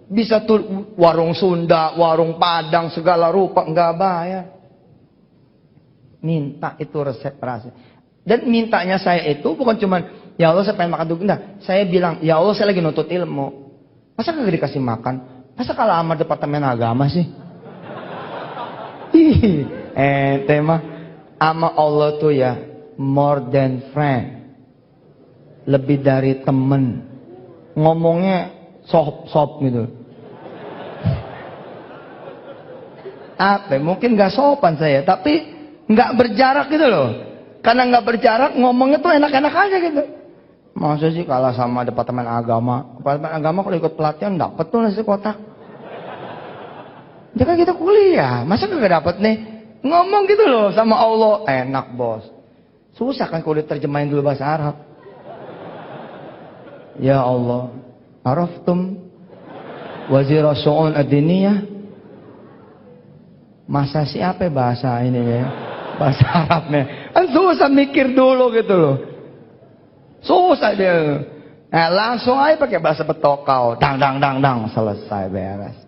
S1: Bisa tuh warung Sunda, warung Padang, segala rupa gak bayar. Minta itu resep rahasia. Dan mintanya saya itu bukan cuman, ya Allah saya pengen makan dulu. Nah, saya bilang, ya Allah saya lagi nuntut ilmu. Masa gak dikasih makan? Masa kalau sama departemen agama sih? Tema sama Allah tuh ya more than friend, lebih dari temen. Ngomongnya sop gitu. Apa? Mungkin nggak sopan saya, tapi nggak berjarak gitu loh. Karena nggak berjarak, ngomongnya tuh enak-enak aja gitu. Masa sih kalah sama departemen agama? Departemen agama kalau ikut pelatihan dapat tuh nasi kotak. Ya kan kita kuliah, masa gak dapet nih? Ngomong gitu loh sama Allah, enak bos. Susah kan kalau diterjemahin dulu bahasa Arab. Ya Allah, araftum wazira su'un ad-diniyah. Masa siapa bahasa ini ya? Bahasa Arabnya. Kan susah mikir dulu gitu loh. Susah dia. Nah, langsung aja pakai bahasa Betokau. Dang, selesai beres.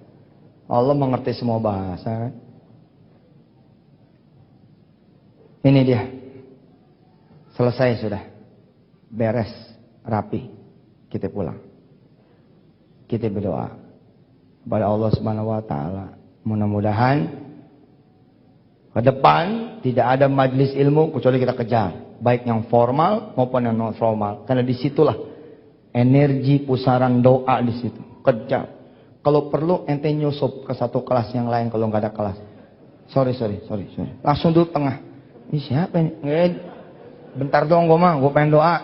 S1: Allah mengerti semua bahasa kan? Ini dia. Selesai sudah. Beres, rapi. Kita pulang. Kita berdoa kepada Allah Subhanahu wa taala. Mudah-mudahan ke depan tidak ada majelis ilmu kecuali kita kejar, baik yang formal maupun yang non formal. Karena disitulah energi pusaran doa di situ. Kejar. Kalau perlu ente nyusup ke satu kelas yang lain kalau nggak ada kelas. Sorry. Langsung duduk tengah. Ini siapa ini? Bentar dong gue pengen doa.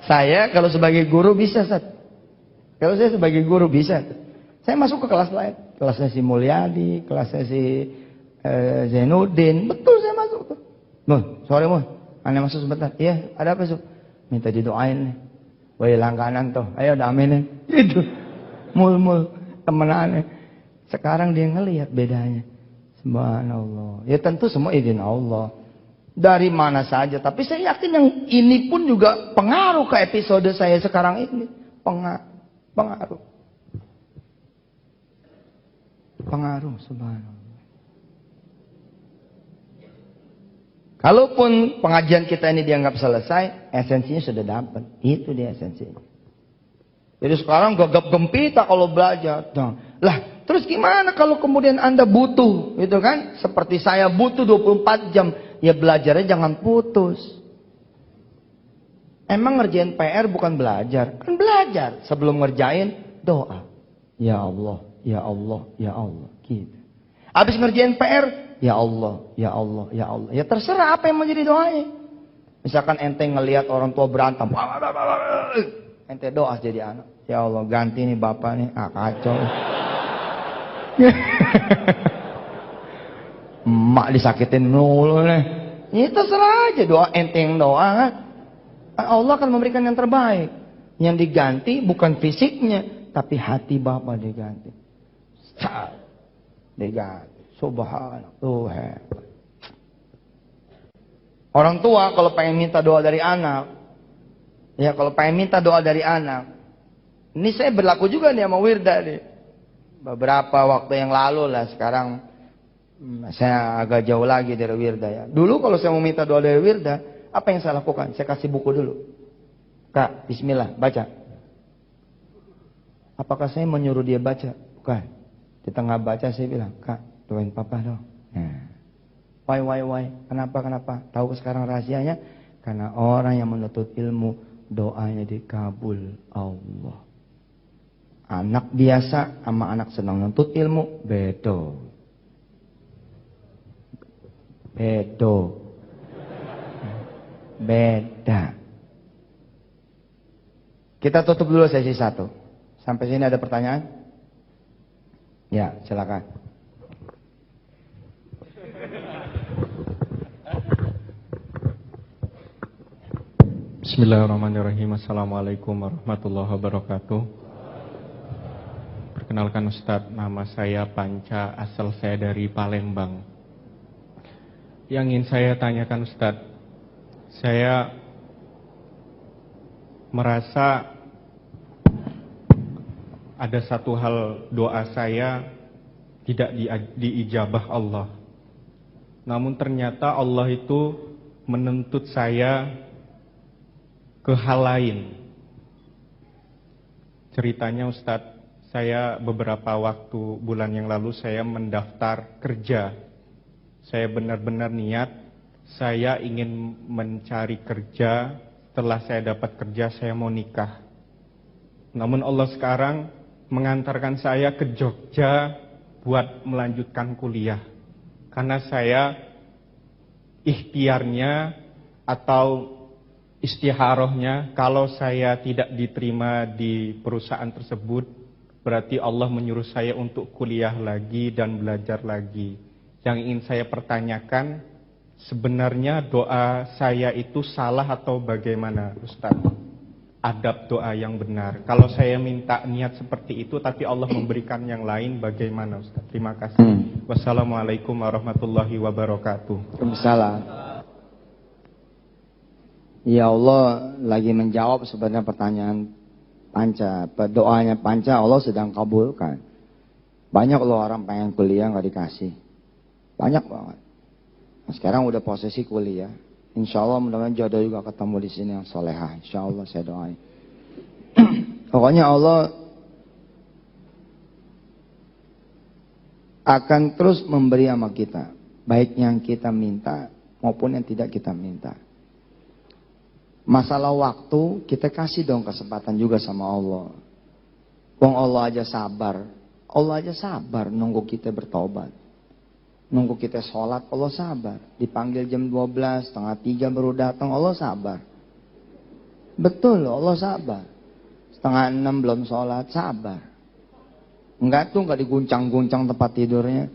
S1: Saya kalau sebagai guru bisa, Ustaz. Kalau saya sebagai guru bisa. Saya masuk ke kelas lain. Kelasnya si Mulyadi, kelasnya si Zainuddin. Betul saya masuk tuh. Sorry Ane masuk sebentar. Iya, ada apa Sob? Minta didoain nih. Woi langganan tuh. Ayo daminin. Itu. Mul temen Ane. Sekarang dia ngelihat bedanya. Subhanallah. Ya tentu semua izin Allah. Dari mana saja. Tapi saya yakin yang ini pun juga pengaruh ke episode saya sekarang ini. Pengaruh. Pengaruh, subhanallah. Kalaupun pengajian kita ini dianggap selesai, esensinya sudah dapat. Itu dia esensinya. Jadi sekarang gagap gempita kalau belajar. Lah, terus gimana kalau kemudian Anda butuh, gitu kan? Seperti saya butuh 24 jam. Ya belajarnya jangan putus. Emang ngerjain PR bukan belajar? Kan belajar. Sebelum ngerjain, doa. Ya Allah, ya Allah, ya Allah. Gitu. Habis ngerjain PR, ya Allah, ya Allah, ya Allah. Ya terserah apa yang menjadi doanya. Misalkan ente ngelihat orang tua berantem. Ente doa jadi anak. Ya Allah, ganti nih bapak nih. Kacau. Emak disakitin mulu nih. Ya terserah aja doa ente yang doa kan. Allah akan memberikan yang terbaik. Yang diganti bukan fisiknya, tapi hati bapak diganti. Diganti. Subhanallah. Hebat. Orang tua kalau pengen minta doa dari anak, ya kalau pengen minta doa dari anak, ini saya berlaku juga nih sama Wirda nih. Beberapa waktu yang lalu lah, sekarang saya agak jauh lagi dari Wirda ya. Dulu kalau saya mau minta doa dari Wirda, apa yang saya lakukan? Saya kasih buku dulu. Kak, bismillah, baca. Apakah saya menyuruh dia baca? Bukan. Di tengah baca saya bilang, Kak, doain papa dong. Nah. Why? Kenapa? Tahu sekarang rahasianya? Karena orang yang menuntut ilmu, doanya dikabul Allah. Anak biasa sama anak senang menuntut ilmu, bedo. Beda. Kita tutup dulu sesi 1. Sampai sini ada pertanyaan? Ya, silakan.
S3: Bismillahirrahmanirrahim. Assalamualaikum warahmatullahi wabarakatuh. Perkenalkan Ustadz, nama saya Panca, asal saya dari Palembang. Yang ingin saya tanyakan Ustadz, saya merasa ada satu hal doa saya tidak diijabah Allah. Namun ternyata Allah itu menuntut saya ke hal lain. Ceritanya Ustadz, saya beberapa waktu bulan yang lalu saya mendaftar kerja. Saya benar-benar niat, saya ingin mencari kerja. Setelah saya dapat kerja, saya mau nikah. Namun Allah sekarang mengantarkan saya ke Jogja buat melanjutkan kuliah. Karena saya ikhtiarnya atau istiharohnya, kalau saya tidak diterima di perusahaan tersebut, berarti Allah menyuruh saya untuk kuliah lagi dan belajar lagi. Yang ingin saya pertanyakan, sebenarnya doa saya itu salah atau bagaimana, Ustaz? Adab doa yang benar. Kalau saya minta niat seperti itu, tapi Allah memberikan yang lain, bagaimana, Ustaz? Terima kasih. Wassalamualaikum warahmatullahi wabarakatuh.
S1: Waalaikumsalam. Ya Allah lagi menjawab sebenarnya pertanyaan Panca. Doanya Panca Allah sedang kabulkan. Banyak loh orang pengen kuliah gak dikasih. Banyak banget. Nah, sekarang udah posisi kuliah. Insya Allah mudah-mudahan jodoh juga ketemu di sini yang solehah. Insya Allah saya doain. Pokoknya Allah akan terus memberi sama kita. Baik yang kita minta maupun yang tidak kita minta. Masalah waktu, kita kasih dong kesempatan juga sama Allah. Wong Allah aja sabar. Allah aja sabar nunggu kita bertobat. Nunggu kita sholat, Allah sabar. Dipanggil jam 12, setengah 3 baru datang, Allah sabar. Betul loh, Allah sabar. 5:30 belum sholat, sabar. Enggak tuh, enggak diguncang-guncang tempat tidurnya.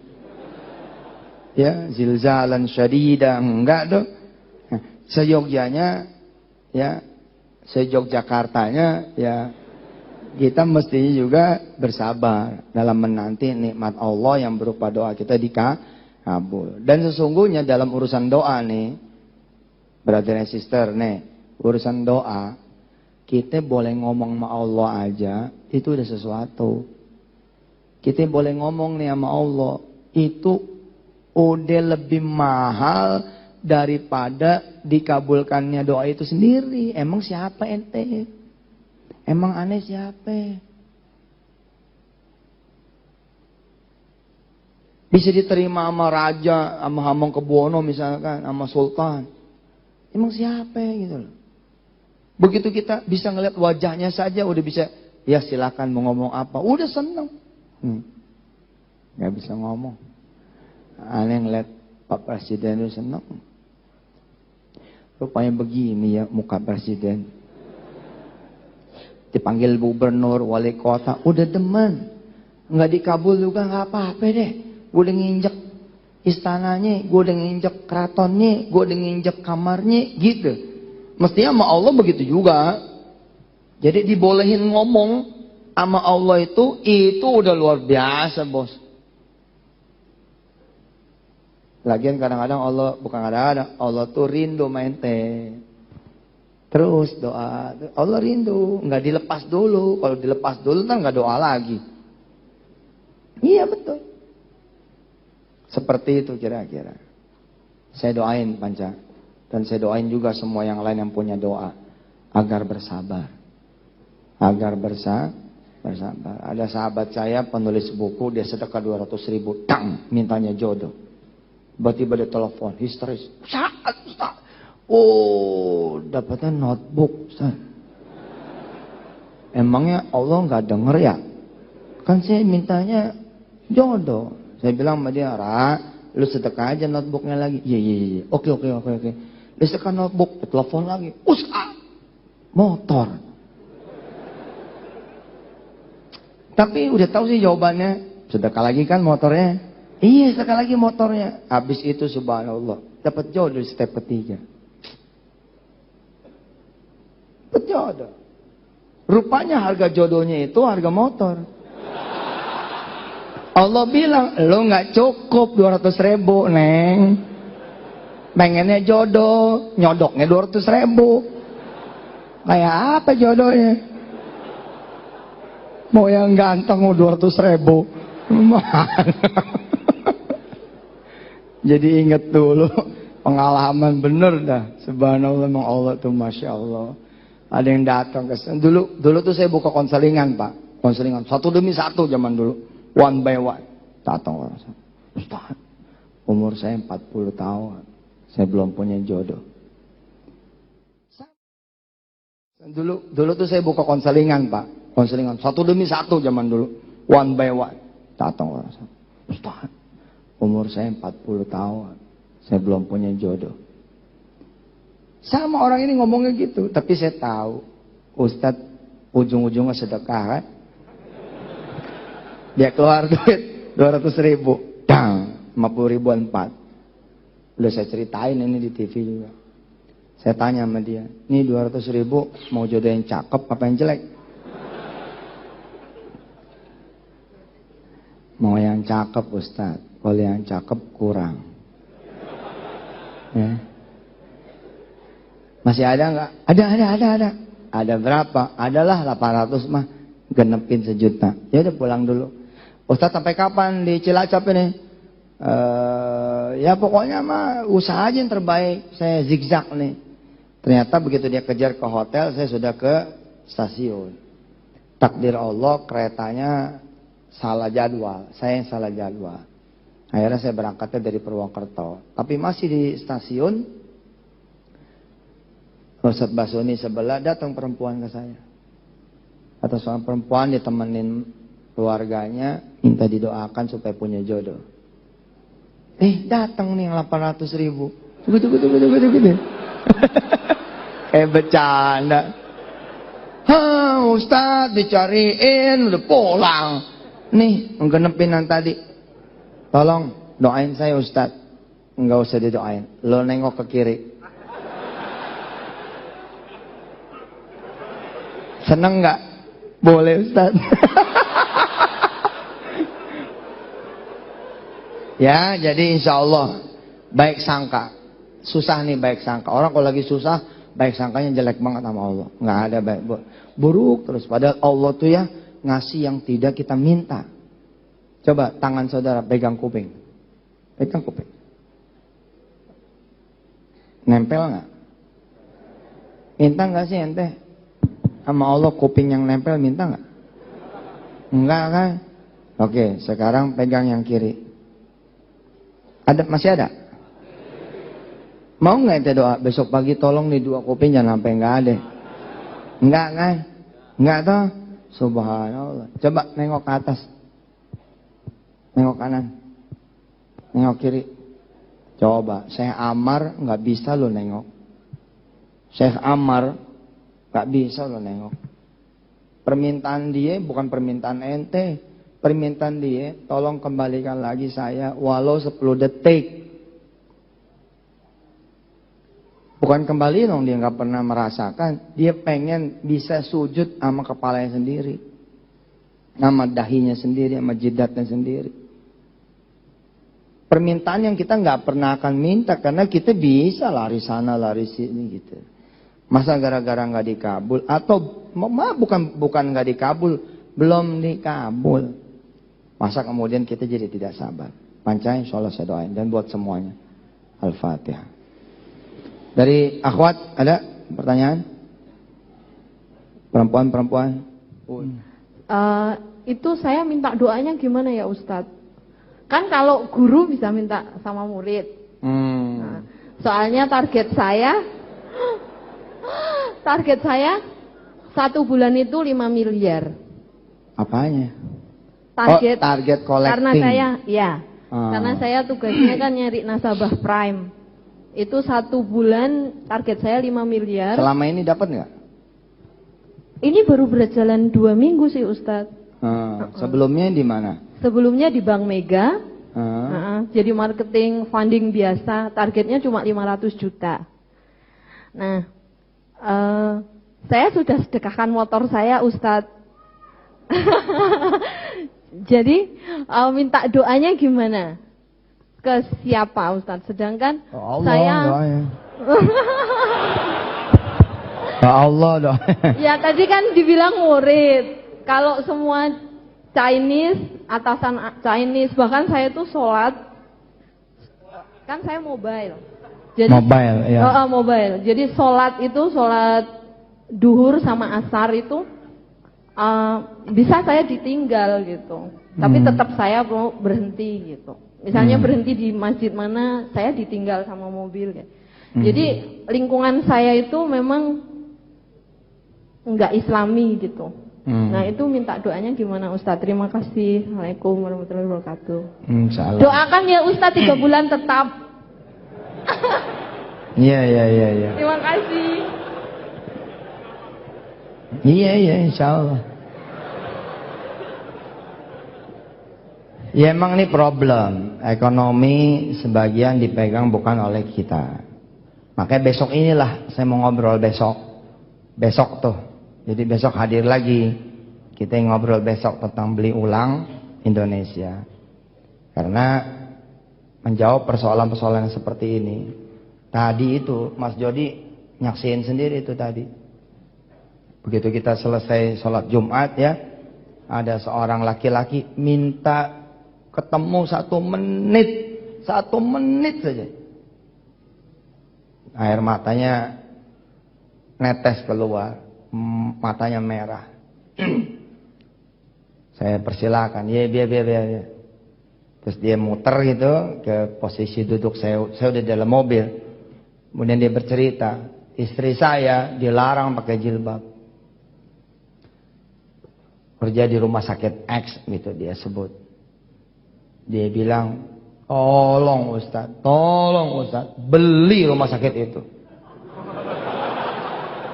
S1: Ya, zilzalan syadidah, enggak tuh. Nah, seyogyanya, ya, sejogjakartanya, ya, kita mestinya juga bersabar dalam menanti nikmat Allah yang berupa doa kita dikabul. Dan sesungguhnya dalam urusan doa nih, brother and sister nih, urusan doa, kita boleh ngomong sama Allah aja, itu udah sesuatu. Kita boleh ngomong nih sama Allah, itu udah lebih mahal daripada dikabulkannya doa itu sendiri. Emang siapa ente? Emang aneh siapa? Bisa diterima sama raja, sama Hamengkubuwono misalkan, sama sultan. Emang siapa gitu loh. Begitu kita bisa ngeliat wajahnya saja udah bisa, ya silakan mau ngomong apa, udah seneng. Gak bisa ngomong. Aneh ngeliat Pak Presiden udah seneng. Rupanya begini ya muka Presiden. Dipanggil gubernur, wali kota, udah demen. Nggak dikabul juga nggak apa-apa deh. Gue udah nginjek istananya, gue udah nginjek keratonnya, gue udah nginjek kamarnya, gitu. Mestinya sama Allah begitu juga. Jadi dibolehin ngomong sama Allah itu udah luar biasa, bos. Lagian kadang-kadang Allah, bukan kadang-kadang, Allah tuh rindu main teh. Terus doa, Allah rindu, nggak dilepas dulu. Kalau dilepas dulu kan nggak doa lagi. Iya betul. Seperti itu kira-kira. Saya doain Panca, dan saya doain juga semua yang lain yang punya doa agar bersabar, agar bersabar. Ada sahabat saya penulis buku, dia sedekah 200.000, tang, mintanya jodoh. Tiba-tiba dia telepon, histeris. Ustaz. Oh, dapatnya notebook, Ustaz. Emangnya Allah nggak denger ya? Kan saya mintanya jodoh. Saya bilang sama dia, Ra, lu sedekah aja notebooknya lagi. Iya. Oke. Dia sedekah notebook, telepon lagi. Ustaz, motor. Tapi udah tahu sih jawabannya. Sedekah lagi kan motornya. Iya, sedekah lagi motornya. Habis itu subhanallah, dapat jodoh di step ketiga. Jodoh. Rupanya harga jodohnya itu harga motor. Allah bilang, lo nggak cukup 200.000, Neng. Pengennya jodoh, nyodoknya 200.000. Kayak apa jodohnya? Mau yang ganteng 200.000. Jadi ingat dulu pengalaman bener dah. Subhanallah, memang Allah tuh masya Allah. Ada yang datang ke sana. Dulu tuh saya buka konselingan, Pak. Konselingan satu demi satu zaman dulu. One by one. Datang orang. Ustaz, umur saya 40 tahun. Saya belum punya jodoh. Dulu tuh saya buka konselingan, Pak. Konselingan satu demi satu zaman dulu. One by one. Datang orang. Ustaz, umur saya 40 tahun. Saya belum punya jodoh. Sama orang ini ngomongnya gitu. Tapi saya tahu Ustadz ujung-ujungnya sedekah kan. Dia keluar duit 200.000. Dang, 50.000 4. Udah saya ceritain ini di TV juga. Saya tanya sama dia, ini 200.000 mau jodoh yang cakep apa yang jelek? Mau yang cakep Ustadz. Kalau yang cakep kurang. Ya. Masih ada nggak? Ada. Ada berapa? Adalah 800 mah, genepin 1 juta. Ya udah pulang dulu. Ustaz sampai kapan di Cilacap ini? Ya pokoknya mah usaha aja yang terbaik. Saya zigzag nih. Ternyata begitu dia kejar ke hotel, saya sudah ke stasiun. Takdir Allah, keretanya salah jadwal. Saya yang salah jadwal. Akhirnya saya berangkatnya dari Purwokerto. Tapi masih di stasiun, Ustadz Basuni sebelah datang perempuan ke saya. Atau seorang perempuan ditemenin keluarganya, minta didoakan supaya punya jodoh. Datang nih yang 800.000. Tunggu. Kayak bercanda. Ha, Ustaz dicariin, udah pulang. Nih, menggenepin yang tadi. Tolong doain saya Ustaz. Enggak usah didoain. Lo nengok ke kiri. Seneng nggak? Boleh Ustaz. Ya, jadi insya Allah baik sangka. Susah nih baik sangka. Orang kalau lagi susah, baik sangkanya jelek banget sama Allah. Nggak ada baik, buruk terus. Padahal Allah tuh ya ngasih yang tidak kita minta. Coba tangan saudara pegang kuping. Pegang kuping. Nempel nggak? Minta nggak sih ente? Sama Allah kuping yang nempel minta nggak? Enggak kan? Oke, sekarang pegang yang kiri. Ada, masih ada? Mau nggak ente doa? Besok pagi tolong nih 2 kuping jangan sampai nggak ada. Enggak kan? Enggak toh? Subhanallah. Coba nengok ke atas. Nengok kanan. Nengok kiri. Coba, Syekh Ammar nggak bisa lo nengok. Syekh Ammar nggak bisa lo nengok. Permintaan dia bukan permintaan ente. Permintaan dia, tolong kembalikan lagi saya walau 10 detik. Bukan kembali dong, dia nggak pernah merasakan. Dia pengen bisa sujud sama kepalanya sendiri, sama dahinya sendiri, sama jidatnya sendiri. Permintaan yang kita nggak pernah akan minta karena kita bisa lari sana lari sini gitu. Masa gara-gara nggak dikabul atau bukan nggak dikabul, belum dikabul. Masa kemudian kita jadi tidak sabar. Pancai insyaallah saya doain dan buat semuanya. Al-Fatihah. Dari akhwat ada pertanyaan? Perempuan-perempuan?
S4: Itu saya minta doanya gimana ya Ustadz? Kan kalau guru bisa minta sama murid. Nah, soalnya target saya 1 bulan itu 5 miliar.
S1: Apanya?
S4: Target
S1: collecting.
S4: Karena saya tugasnya kan nyari nasabah prime. Itu 1 bulan target saya 5 miliar.
S1: Selama ini dapat nggak?
S4: Ini baru berjalan 2 minggu sih Ustadz.
S1: Sebelumnya di mana?
S4: Sebelumnya di Bank Mega. Jadi marketing funding biasa. Targetnya cuma 500 juta. Nah, saya sudah sedekahkan motor saya Ustadz. Jadi minta doanya gimana? Ke siapa Ustadz? Sedangkan
S1: Allah,
S4: saya
S1: doanya. Ya Allah doa.
S4: Ya tadi kan dibilang murid. Kalau semua Chinese, atasan Chinese, bahkan saya tuh sholat. Kan saya mobile. Jadi,
S1: mobile, ya.
S4: Mobile. Jadi sholat itu, sholat duhur sama asar itu bisa saya ditinggal gitu. Tapi tetap saya mau berhenti gitu. Misalnya berhenti di masjid mana, saya ditinggal sama mobil ya. Jadi lingkungan saya itu memang enggak islami gitu. Nah itu minta doanya gimana Ustadz? Terima kasih. Assalamualaikum warahmatullahi wabarakatuh. Doakan ya Ustadz 3 bulan tetap.
S1: Iya.
S4: Terima kasih.
S1: Iya, insyaallah. Ya emang ini problem. Ekonomi sebagian dipegang bukan oleh kita. Makanya besok inilah saya mau ngobrol besok. Besok tuh. Jadi besok hadir lagi. Kita ngobrol besok tentang beli ulang Indonesia. Karena menjawab persoalan-persoalan seperti ini. Tadi itu Mas Jody nyaksiin sendiri itu tadi. Begitu kita selesai sholat Jumat ya, ada seorang laki-laki minta ketemu 1 menit, 1 menit saja. Air matanya netes keluar, matanya merah. Saya persilakan, biar. Terus dia muter gitu ke posisi duduk saya udah dalam mobil. Kemudian dia bercerita, istri saya dilarang pakai jilbab. Kerja di rumah sakit X gitu dia sebut. Dia bilang, tolong Ustadz, beli rumah sakit itu.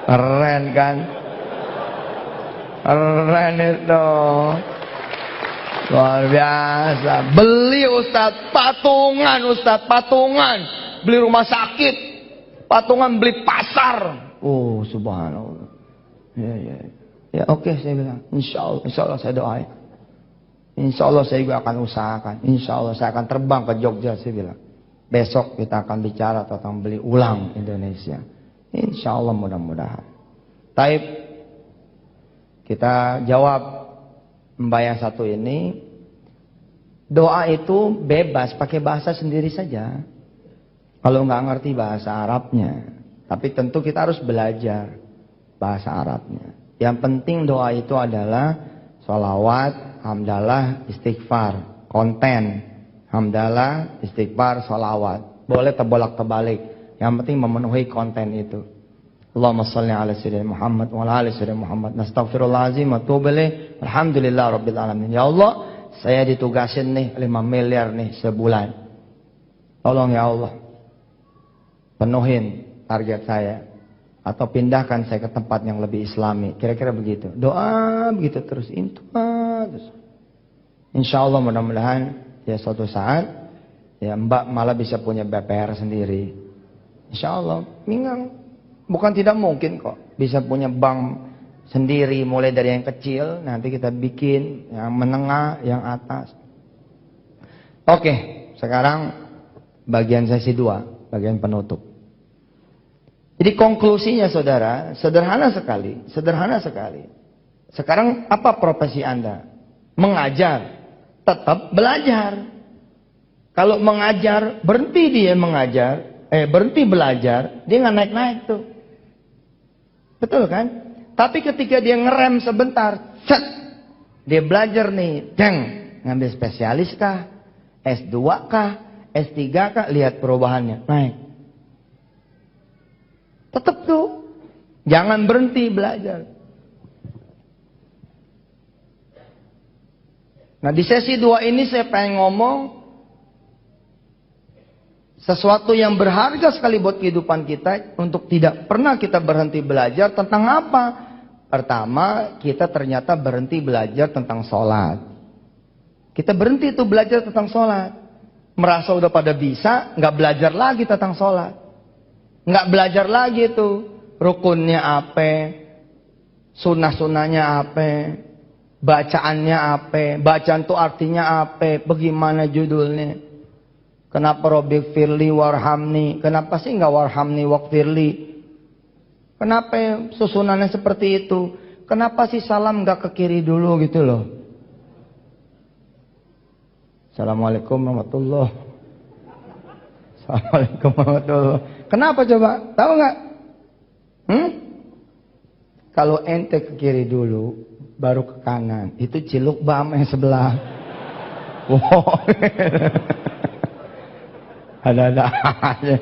S1: Keren kan? Keren itu. Luar biasa. Beli Ustadz, patungan. Beli rumah sakit, patungan beli pasar. Oh, subhanallah. Ya, oke, saya bilang. Insya Allah saya doain. Insya Allah saya juga akan usahakan. Insya Allah saya akan terbang ke Jogja, saya bilang. Besok kita akan bicara tentang beli ulang Indonesia. Insya Allah mudah-mudahan. Taib, kita jawab Mbak yang satu ini. Doa itu bebas, pakai bahasa sendiri saja. Kalau nggak ngerti bahasa Arabnya. Tapi tentu kita harus belajar bahasa Arabnya. Yang penting doa itu adalah sholawat, hamdalah, istighfar. Konten, hamdalah, istighfar, sholawat. Boleh terbolak-terbalik. Yang penting memenuhi konten itu. Allahumma sholli ala sayyidina Muhammad wa ala ali sayyidina Muhammad. Nastaghfirullahaladzim wa atubu ilaih. Alhamdulillah rabbil alamin. Ya Allah, saya ditugasin nih 5 miliar nih sebulan. Tolong ya Allah, penuhin target saya. Atau pindahkan saya ke tempat yang lebih islami. Kira-kira begitu. Doa begitu terus. Terus. Insya Allah mudah-mudahan ya suatu saat ya Mbak malah bisa punya BPR sendiri. Insya Allah. Bukan tidak mungkin kok. Bisa punya bank sendiri, mulai dari yang kecil, nanti kita bikin yang menengah, yang atas. Oke, sekarang bagian sesi 2, bagian penutup. Jadi konklusinya saudara, sederhana sekali. Sekarang apa profesi Anda? Mengajar, tetap belajar. Kalau mengajar, berhenti dia mengajar, berhenti belajar, dia nggak naik-naik tuh. Betul kan? Tapi ketika dia ngerem sebentar, set, dia belajar nih, ngambil spesialis kah, S2 kah, S3 kah, lihat perubahannya, naik. Tetap tuh, jangan berhenti belajar. Nah di sesi 2 ini saya pengen ngomong sesuatu yang berharga sekali buat kehidupan kita, untuk tidak pernah kita berhenti belajar tentang apa? Pertama, kita ternyata berhenti belajar tentang sholat. Kita berhenti tuh belajar tentang sholat. Merasa udah pada bisa, nggak belajar lagi tentang sholat. Nggak belajar lagi tuh rukunnya apa, sunnah-sunnahnya apa, bacaannya apa, bacaan tuh artinya apa, bagaimana judulnya. Kenapa Robbi firli warhamni? Kenapa sih nggak warhamni waqfirli? Kenapa susunannya seperti itu? Kenapa sih salam nggak ke kiri dulu gitu loh? Assalamualaikum warahmatullahi. Assalamualaikum warahmatullahi. Kenapa coba? Tahu nggak? Kalau ente ke kiri dulu, baru ke kanan. Itu ciluk bam yang sebelah. Wow. Ada aja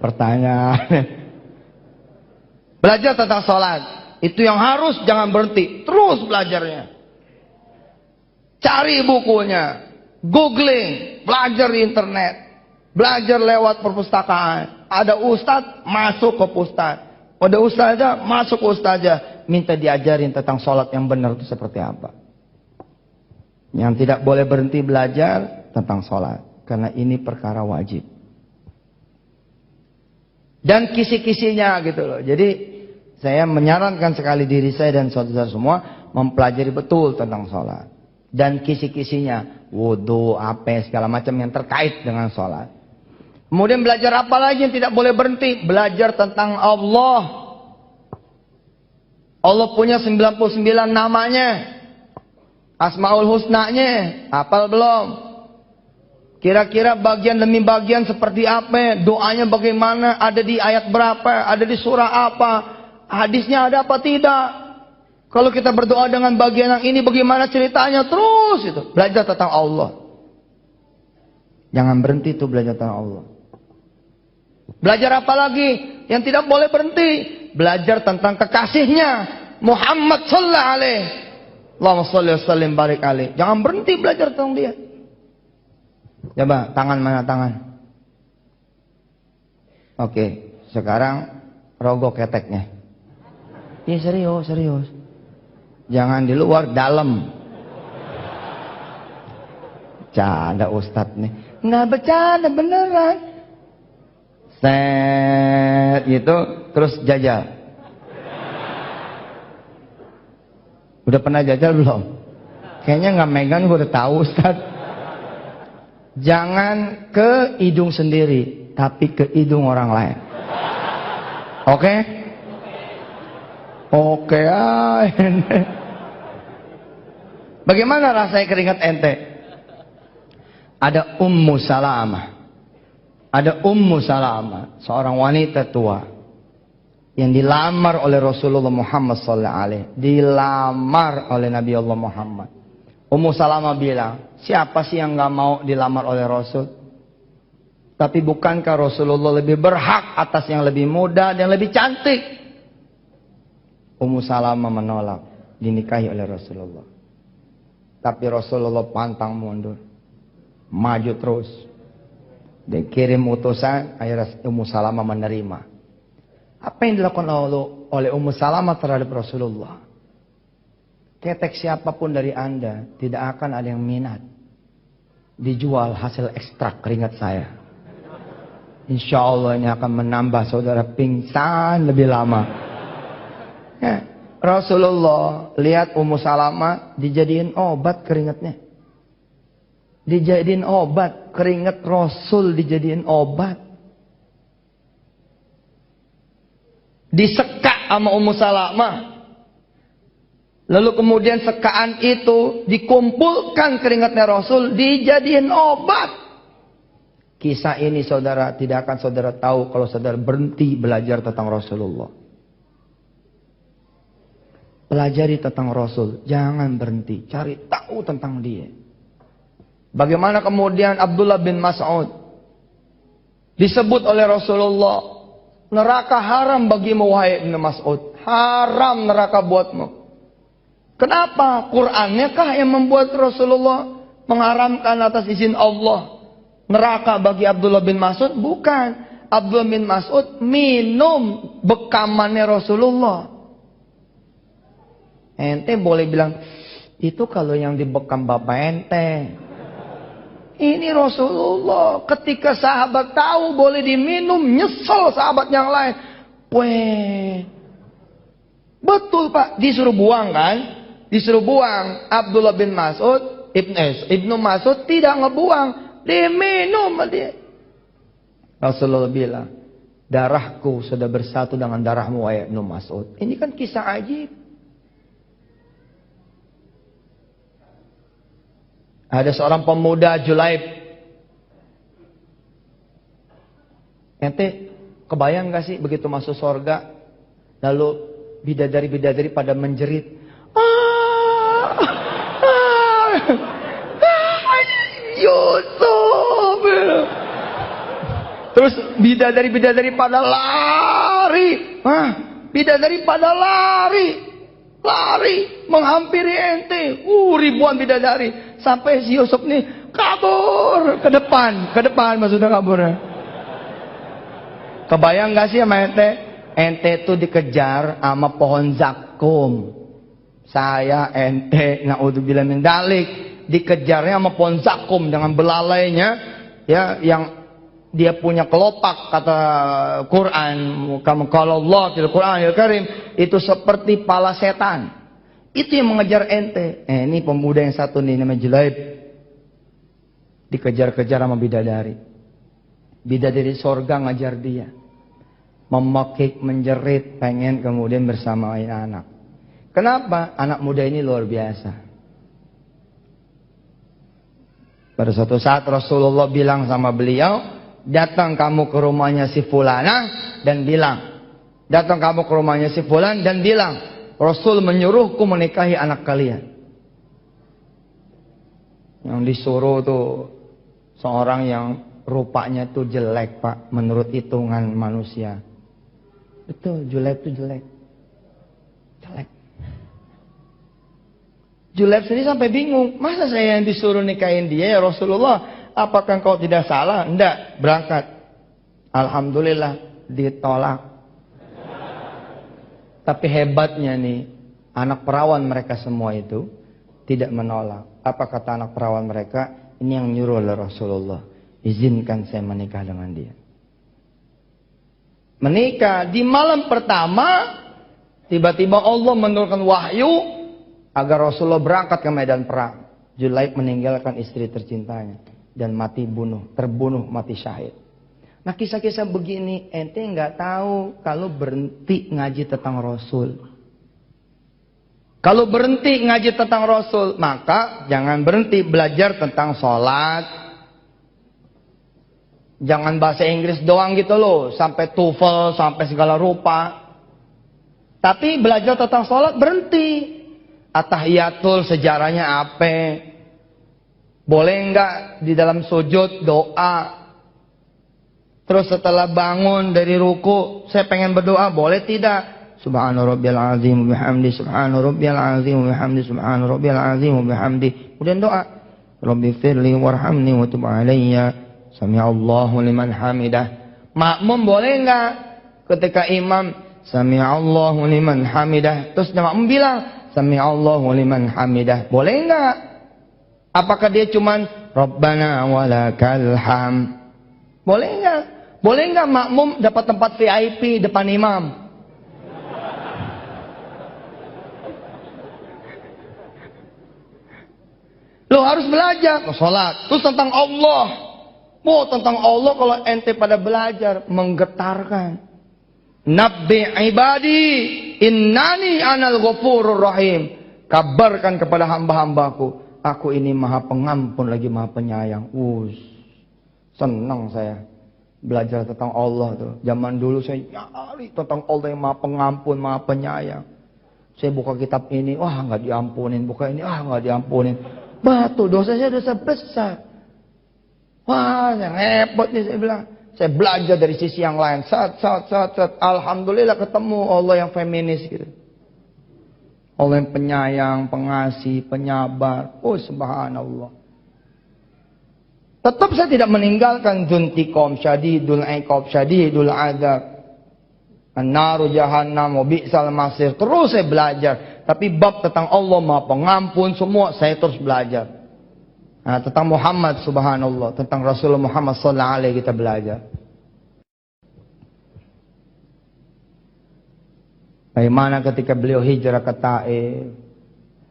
S1: pertanyaan. Belajar tentang sholat. Itu yang harus, jangan berhenti. Terus belajarnya. Cari bukunya. Googling. Belajar di internet. Belajar lewat perpustakaan. Ada ustadz, masuk ke ustadz. Ada ustazah, masuk ke ustazah. Minta diajarin tentang sholat yang benar itu seperti apa. Yang tidak boleh berhenti belajar tentang sholat. Karena ini perkara wajib. Dan kisi-kisinya gitu loh. Jadi saya menyarankan sekali diri saya dan saudara semua mempelajari betul tentang sholat. Dan kisi-kisinya, wudu, apa, segala macam yang terkait dengan sholat. Kemudian belajar apa lagi yang tidak boleh berhenti? Belajar tentang Allah. Allah punya 99 namanya. Asmaul Husnanya, hafal belum? Kira-kira bagian demi bagian seperti apa? Doanya bagaimana? Ada di ayat berapa? Ada di surah apa? Hadisnya ada apa tidak? Kalau kita berdoa dengan bagian yang ini bagaimana ceritanya? Terus itu. Belajar tentang Allah. Jangan berhenti itu belajar tentang Allah. Belajar apa lagi? Yang tidak boleh berhenti. Belajar tentang kekasihnya. Muhammad sallallahu alaihi. Allahumma sholli wa sallim barik alaihi. Jangan berhenti belajar tentang dia. Coba, tangan mana tangan? Oke, sekarang rogok keteknya. Iya serius. Jangan di luar, dalam. Canda Ustadz nih. Nggak bercanda beneran. Set gitu, terus jajal. Udah pernah jajal belum? Kayaknya nggak megang, gue udah tahu Ustadz. Jangan ke hidung sendiri, tapi ke hidung orang lain. Oke? Oke. Bagaimana rasanya keringat ente? Ada Ummu Salamah. Ada Ummu Salamah, seorang wanita tua yang dilamar oleh Rasulullah Muhammad SAW. Dilamar oleh Nabi Allah Muhammad. Ummu Salamah bilang, siapa sih yang gak mau dilamar oleh Rasul? Tapi bukankah Rasulullah lebih berhak atas yang lebih muda dan lebih cantik? Ummu Salamah menolak dinikahi oleh Rasulullah. Tapi Rasulullah pantang mundur, maju terus. Dikirim utusan, akhirnya Ummu Salamah menerima. Apa yang dilakukan oleh Ummu Salamah terhadap Rasulullah? Ketek siapapun dari Anda tidak akan ada yang minat dijual hasil ekstrak keringat saya. Insya Allah ini akan menambah saudara pingsan lebih lama. Ya, Rasulullah lihat Ummu Salamah dijadiin obat keringatnya. Dijadiin obat, keringat Rasul dijadiin obat. Disekak sama Ummu Salamah. Lalu kemudian sekaan itu dikumpulkan keringatnya Rasul, dijadiin obat. Kisah ini saudara tidak akan saudara tahu kalau saudara berhenti belajar tentang Rasulullah. Pelajari tentang Rasul, jangan berhenti, cari tahu tentang dia. Bagaimana kemudian Abdullah bin Mas'ud disebut oleh Rasulullah, neraka haram bagimu wahai Ibn Mas'ud, haram neraka buatmu. Kenapa? Qur'annya kah yang membuat Rasulullah mengharamkan atas izin Allah neraka bagi Abdullah bin Mas'ud? Bukan. Abdullah bin Mas'ud minum bekamannya Rasulullah. Ente boleh bilang, itu kalau yang dibekam bapak ente. Ini Rasulullah. Ketika sahabat tahu boleh diminum, nyesel sahabat yang lain. Weh. Betul Pak, disuruh buang kan? Disuruh buang. Abdullah bin Mas'ud, Ibnu Mas'ud tidak ngebuang, diminum dia. Rasulullah bilang, darahku sudah bersatu dengan darahmu wahai Ibnu Mas'ud. Ini kan kisah ajib. Ada seorang pemuda Julaib. Ente kebayang gak sih begitu masuk surga, lalu bidadari-bidadari pada menjerit. Yusuf. Terus bidadari-bidadari pada lari. Bidadari pada lari menghampiri ente. Ribuan bidadari. Sampai si Yusuf nih kabur ke depan maksudnya kabur. Kebayang gak sih sama ente? Ente tuh dikejar sama pohon zakum. Saya ente naudzubillah min dzalik dikejarnya sama pohon zakum dengan belalainya, ya, yang dia punya kelopak, kata Quran, kalau Allah di Quranil Karim itu seperti pala setan. Itu yang mengejar ente. Ini pemuda yang satu nih namanya Julaib, dikejar-kejar sama bidadari. Bidadari sorga ngajar dia, memekik, menjerit, pengen kemudian bersamain anak. Kenapa? Anak muda ini luar biasa. Pada suatu saat Rasulullah bilang sama beliau, datang kamu ke rumahnya si fulana dan bilang, datang kamu ke rumahnya si fulan dan bilang, Rasul menyuruhku menikahi anak kalian. Yang disuruh tuh seorang yang rupanya tuh jelek Pak, menurut hitungan manusia. Betul, Julaib tuh jelek. Julaib sendiri sampai bingung, masa saya yang disuruh nikahin dia ya Rasulullah? Apakah engkau tidak salah? Enggak, berangkat. Alhamdulillah ditolak. Tapi hebatnya nih, Anak perawan mereka semua itu tidak menolak. Apa kata anak perawan mereka? Ini yang nyuruh oleh Rasulullah. Izinkan saya menikah dengan dia. Menikah di malam pertama, tiba-tiba Allah menurunkan wahyu agar Rasulullah berangkat ke medan perang. Julaib meninggalkan istri tercintanya dan terbunuh mati syahid. Nah, kisah-kisah begini ente nggak tahu kalau berhenti ngaji tentang Rasul. Kalau berhenti ngaji tentang Rasul, maka jangan berhenti belajar tentang sholat. Jangan bahasa Inggris doang gitu loh, sampai TOEFL, sampai segala rupa. Tapi belajar tentang sholat berhenti. At-tahiyatul sejarahnya apa? Boleh enggak di dalam sujud doa? Terus setelah bangun dari ruku, saya pengen berdoa, boleh tidak? Subhana rabbiyal azim wa bihamdi, subhana rabbiyal azim wa bihamdi, subhana rabbiyal azim wa bihamdi. Kemudian doa, Rabbi firli warhamni wa tub alayya, sami'allahu liman hamidah. Makmum boleh enggak ketika imam sami'allahu liman hamidah, terus makmum bilang sami'allahu liman hamidah, boleh enggak? Apakah dia cuman Rabbana walakal ham? Boleh enggak? Boleh enggak makmum dapat tempat VIP depan imam? Lo harus belajar sholat. Terus tentang Allah. Tentang Allah kalau ente pada belajar menggetarkan. Nabbi ibadi innani anal ghafurur rahim. Kabarkan kepada hamba-hambaku, aku ini maha pengampun lagi maha penyayang. Senang saya belajar tentang Allah tuh. Zaman dulu saya nyari tentang Allah yang maha pengampun, maha penyayang. Saya buka kitab ini, nggak diampunin. Buka ini, nggak diampunin. Betul, dosa saya dosa besar. Yang repot nih saya bilang. Saya belajar dari sisi yang lain. Alhamdulillah ketemu Allah yang feminis gitu. Allah yang penyayang, pengasih, penyabar. Subhanallah. Tetap saya tidak meninggalkan duntikom syadidul iqab syadidul adab. An-naru jahannam wa bi'sal masir. Terus saya belajar. Tapi bab tentang Allah maha pengampun semua saya terus belajar. Nah, tentang Muhammad subhanallah, tentang Rasulullah Muhammad sallallahu alaihi kita belajar. Bagaimana ketika beliau hijrah ke Taif,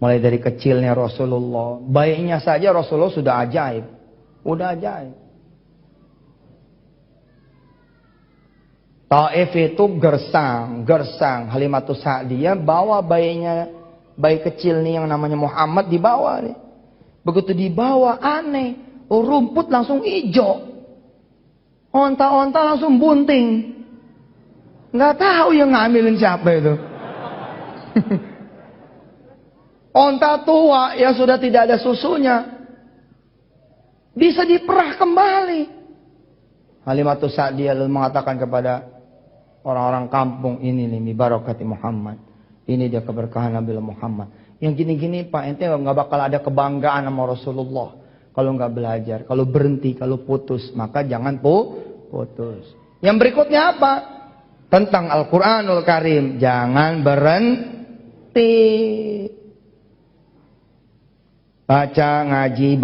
S1: mulai dari kecilnya Rasulullah, bayinya saja Rasulullah sudah ajaib. Udah ajaib. Taif itu gersang. Halimatus Sa'diyah bawa bayi kecil nih yang namanya Muhammad dibawa nih. Begitu dibawa aneh, rumput langsung hijau. Onta-onta langsung bunting. Nggak tahu yang ngambilin siapa itu. Onta tua yang sudah tidak ada susunya bisa diperah kembali. Halimatus Sa'diyah lalu mengatakan kepada orang-orang kampung, ini nih barakati Muhammad. Ini dia keberkahan Nabi Muhammad. Yang gini-gini Pak, ente nggak bakal ada kebanggaan sama Rasulullah kalau nggak belajar, kalau berhenti, kalau putus, maka jangan putus. Yang berikutnya apa? Tentang Al-Quranul Karim, jangan berhenti. Baca ngaji,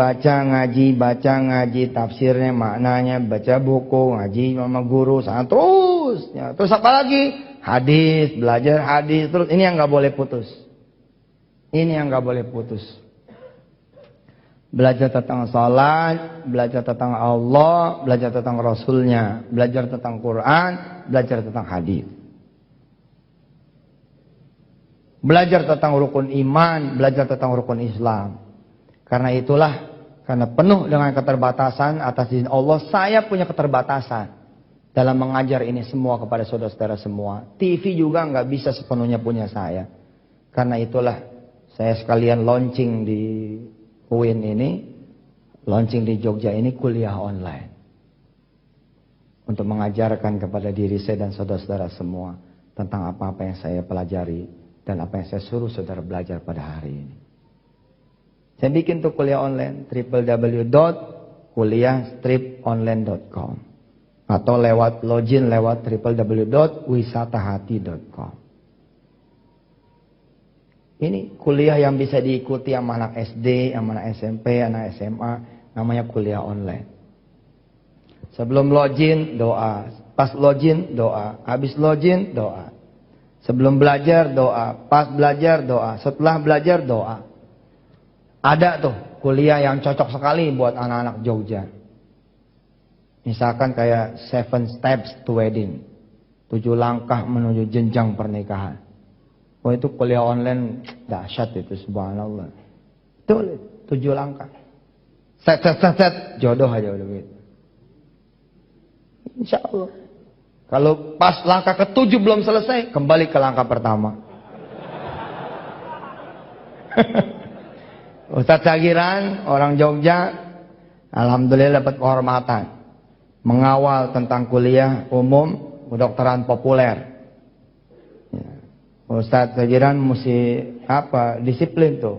S1: tafsirnya, maknanya, baca buku, ngaji sama guru, sana terus. Ya. Terus apa lagi? Hadis, belajar hadis, terus ini yang nggak boleh putus. Ini yang nggak boleh putus. Belajar tentang salat, belajar tentang Allah, belajar tentang Rasulnya, belajar tentang Quran, belajar tentang hadis. Belajar tentang rukun iman, belajar tentang rukun Islam. Karena itulah, karena penuh dengan keterbatasan atas izin Allah, saya punya keterbatasan dalam mengajar ini semua kepada saudara-saudara semua. TV juga nggak bisa sepenuhnya punya saya. Karena itulah saya sekalian launching di UIN ini, launching di Jogja ini kuliah online. Untuk mengajarkan kepada diri saya dan saudara-saudara semua tentang apa-apa yang saya pelajari dan apa yang saya suruh saudara belajar pada hari ini. Saya bikin tuh kuliah online www.kuliah-online.com atau lewat login lewat www.wisatahati.com. Ini kuliah yang bisa diikuti sama anak SD, sama anak SMP, anak SMA, namanya kuliah online. Sebelum login doa, pas login doa, habis login doa. Sebelum belajar doa, pas belajar doa, setelah belajar doa. Ada tuh kuliah yang cocok sekali buat anak-anak Jogja. Misalkan kayak 7 Steps to Wedding, 7 langkah menuju jenjang pernikahan. Oh itu kuliah online dahsyat itu, subhanallah. Itu 7 langkah. Set, jodoh aja udah begitu. Insya Allah. Kalau pas langkah ke-7 belum selesai, kembali ke langkah pertama. Ustadz Sagiran, orang Jogja, alhamdulillah dapat kehormatan. Mengawal tentang kuliah umum, kedokteran populer. Ustadz Sagiran mesti disiplin tuh.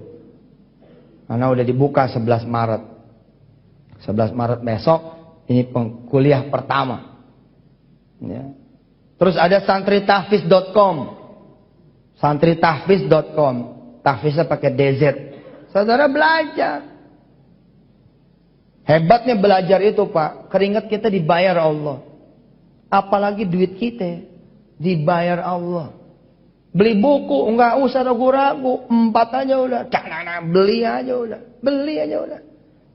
S1: Karena udah dibuka 11 Maret. 11 Maret besok ini kuliah pertama. Ya. Terus ada santritahfiz.com. Santritahfiz.com. Tahfiznya pakai DZ. Saudara belajar. Hebatnya belajar itu, Pak. Keringat kita dibayar Allah. Apalagi duit kita dibayar Allah. Beli buku, enggak usah ragu-ragu. 4 aja udah. Beli aja udah.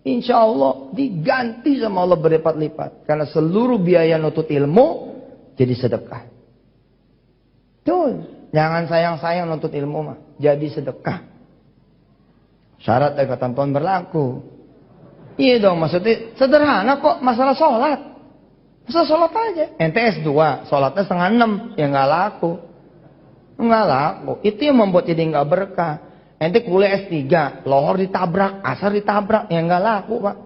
S1: Insya Allah diganti sama Allah berlipat-lipat. Karena seluruh biaya nutut ilmu jadi sedekah. Tuh, jangan sayang-sayang nutut ilmu mah. Jadi sedekah. Syarat dan ketentuan berlaku. Iya dong, maksudnya sederhana kok, masalah sholat. Masalah sholat aja. Ente S2, sholatnya 5:30. Ya nggak laku. Enggak laku. Itu yang membuat jadi enggak berkah. Ente kuliah S3, lohor ditabrak, asar ditabrak, ya enggak laku, Pak.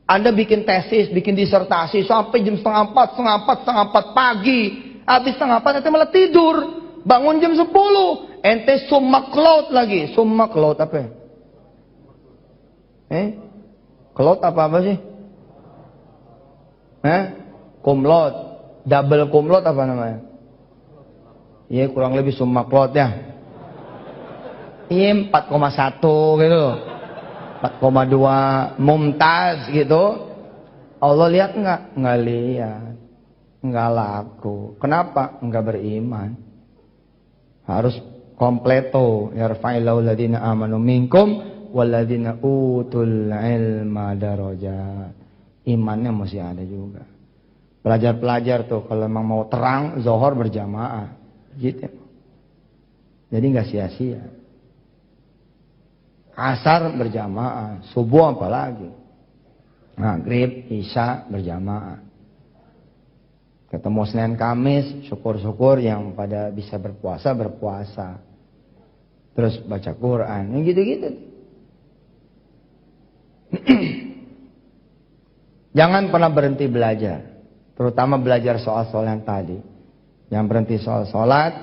S1: Anda bikin tesis, bikin disertasi sampai jam 3:30, 4:30 pagi. Habis 3:30 ente malah tidur. Bangun jam 10. Ente summa cloud lagi. Summa cloud apa ya? Cloud apa sih? Cum laude. Double cum laude apa namanya? Iya kurang lebih summa cloud ya. Iya 4,1 gitu. 4,2 mumtaz gitu. Allah lihat enggak? Enggak lihat. Enggak laku. Kenapa? Enggak beriman. Harus kompleto. Yarfa'illahu ladina amanu minkum waladina utul ilma darajat. Imannya mesti ada juga. Pelajar-pelajar tuh kalau memang mau terang zuhur berjamaah. Gitu. Jadi nggak sia-sia. Asar berjamaah, subuh apalagi. Maghrib, isya berjamaah. Ketemu Senin Kamis, syukur-syukur yang pada bisa berpuasa. Terus baca Quran, gitu-gitu. Jangan pernah berhenti belajar. Terutama belajar soal-soal yang tadi. Yang berhenti soal sholat,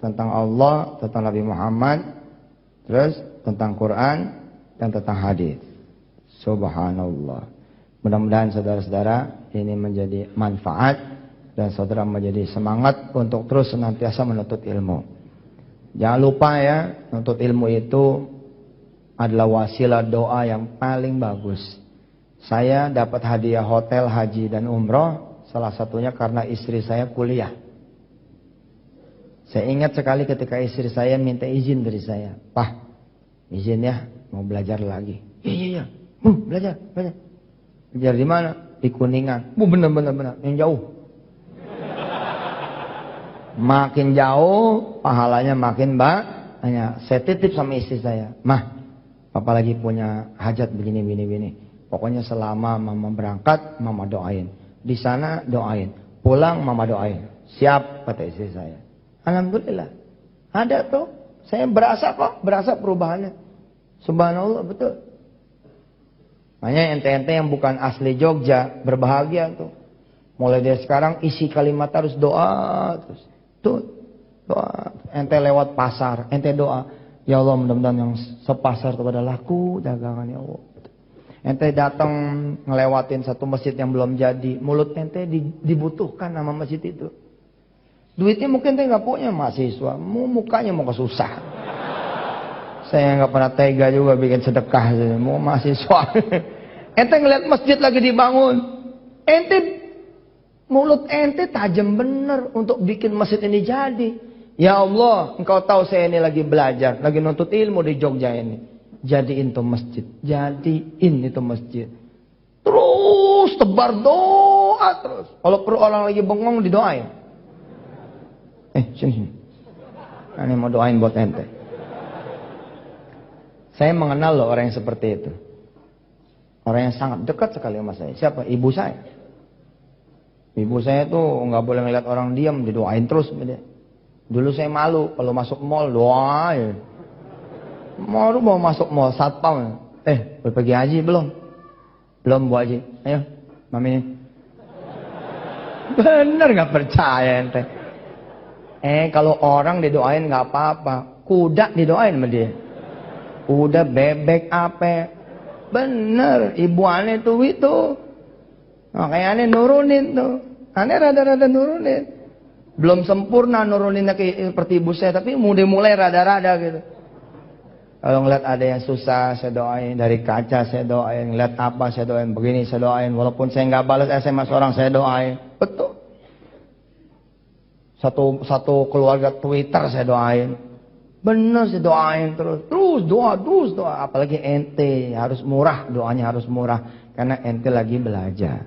S1: tentang Allah, tentang Nabi Muhammad, terus tentang Quran, dan tentang hadis. Subhanallah. Mudah-mudahan saudara-saudara ini menjadi manfaat dan saudara menjadi semangat untuk terus senantiasa menuntut ilmu. Jangan lupa ya, menuntut ilmu itu adalah wasilah doa yang paling bagus. Saya dapat hadiah hotel, haji, dan umroh, salah satunya karena istri saya kuliah. Saya ingat sekali ketika istri saya minta izin dari saya. Pak, izin ya, mau belajar lagi. Iya. Belajar. Belajar di mana? Di Kuningan. Benar. Yang jauh. Makin jauh, pahalanya makin banyak. Saya titip sama istri saya. Mah, papa lagi punya hajat begini. Pokoknya selama mama berangkat, mama doain. Di sana doain. Pulang, mama doain. Siap, kata istri saya. Alhamdulillah. Ada tuh. Saya berasa perubahannya. Subhanallah, betul. Makanya ente-ente yang bukan asli Jogja, berbahagia tuh. Mulai dari sekarang isi kalimat harus doa terus. Tuh, doa. Ente lewat pasar, ente doa. Ya Allah, mudah-mudahan yang sepasar kepada laku dagangan ya Allah. Ente datang ngelewatin satu masjid yang belum jadi, mulut ente dibutuhkan nama masjid itu. Duitnya mungkin ente nggak punya, mahasiswa, mukanya mau kesusah. Saya nggak pernah tega juga bikin sedekah. Mau mahasiswa. Ente ngeliat masjid lagi dibangun. Ente, mulut ente tajam bener untuk bikin masjid ini jadi. Ya Allah, engkau tahu saya ini lagi belajar. Lagi nuntut ilmu di Jogja ini. Jadiin tuh masjid. Jadiin itu masjid. Terus tebar doa terus. Kalau perlu orang lagi bengong didoain. Sini. Ini mau doain buat ente. Saya mengenal loh orang yang seperti itu. Orang yang sangat dekat sekali sama saya. Siapa? Ibu saya. Ibu saya tuh nggak boleh ngeliat orang diam, didoain terus. Dulu saya malu kalau masuk mall doain. Mau masuk mall satpam. Udah pergi haji belum? Belum Bu Haji. Ayo, mami. Bener nggak percaya ente? Kalau orang didoain nggak apa-apa. Kuda didoain sama dia. Udah bebek apa? Bener, ibu aneh tuh itu. Makanya aneh nurunin tuh. Aneh rada-rada nurunin. Belum sempurna nuruninnya seperti ibu saya, tapi mulai rada-rada gitu. Kalau ngeliat ada yang susah, saya doain. Dari kaca saya doain. Ngeliat apa saya doain. Begini saya doain. Walaupun saya nggak balas SMS orang, saya doain. Betul. Satu keluarga Twitter saya doain. Bener sih doain terus doa. Apalagi ente harus murah, doanya harus murah karena ente lagi belajar.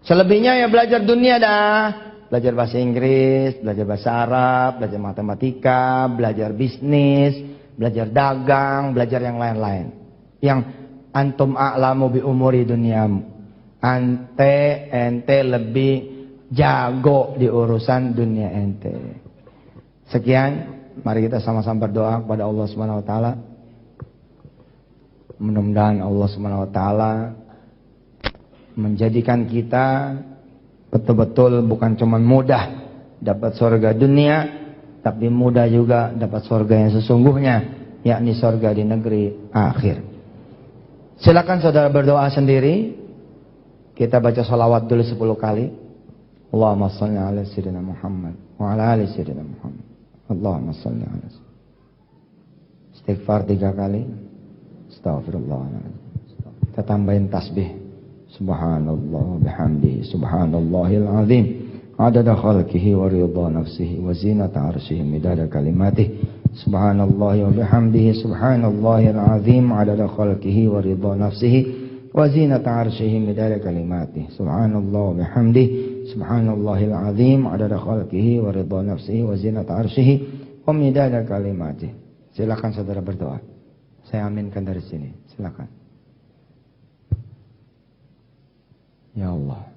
S1: Selebihnya ya belajar dunia dah, belajar bahasa Inggris, belajar bahasa Arab, belajar matematika, belajar bisnis, belajar dagang, belajar yang lain-lain. Yang antum a'lamu bi umuri dunyamu. Ente lebih jago di urusan dunia ente. Sekian. Mari kita sama-sama berdoa kepada Allah Subhanahu wa taala. Mudah-mudahan Allah Subhanahu wa taala menjadikan kita betul-betul bukan cuma mudah dapat surga dunia, tapi mudah juga dapat surga yang sesungguhnya, yakni surga di negeri akhir. Silakan saudara berdoa sendiri. Kita baca salawat dulu 10 kali. Allahumma shalli ala sayyidina Muhammad wa ala ali sayyidina Muhammad. Allahumma salli ala istighfar 3 kali. Astaghfirullahaladzim. Kita tambahin tasbih. Subhanallah bihamdihi. Subhanallahil azim. Adada khalqihi wa ridha nafsihi wa zinata arsyihi midada kalimatihi. Subhanallah wa bihamdihi. Subhanallahil azim. Adada khalqihi wa ridha nafsihi wa zinata arsyihi midada kalimatihi. Subhanallah wa bihamdihi. Subhanallahil azim adada khalqihi wa ridha nafsihi wa zinata arsyihi wa midada kalimatihi. Silakan saudara berdoa. Saya aminkan dari sini. Silakan. Ya Allah.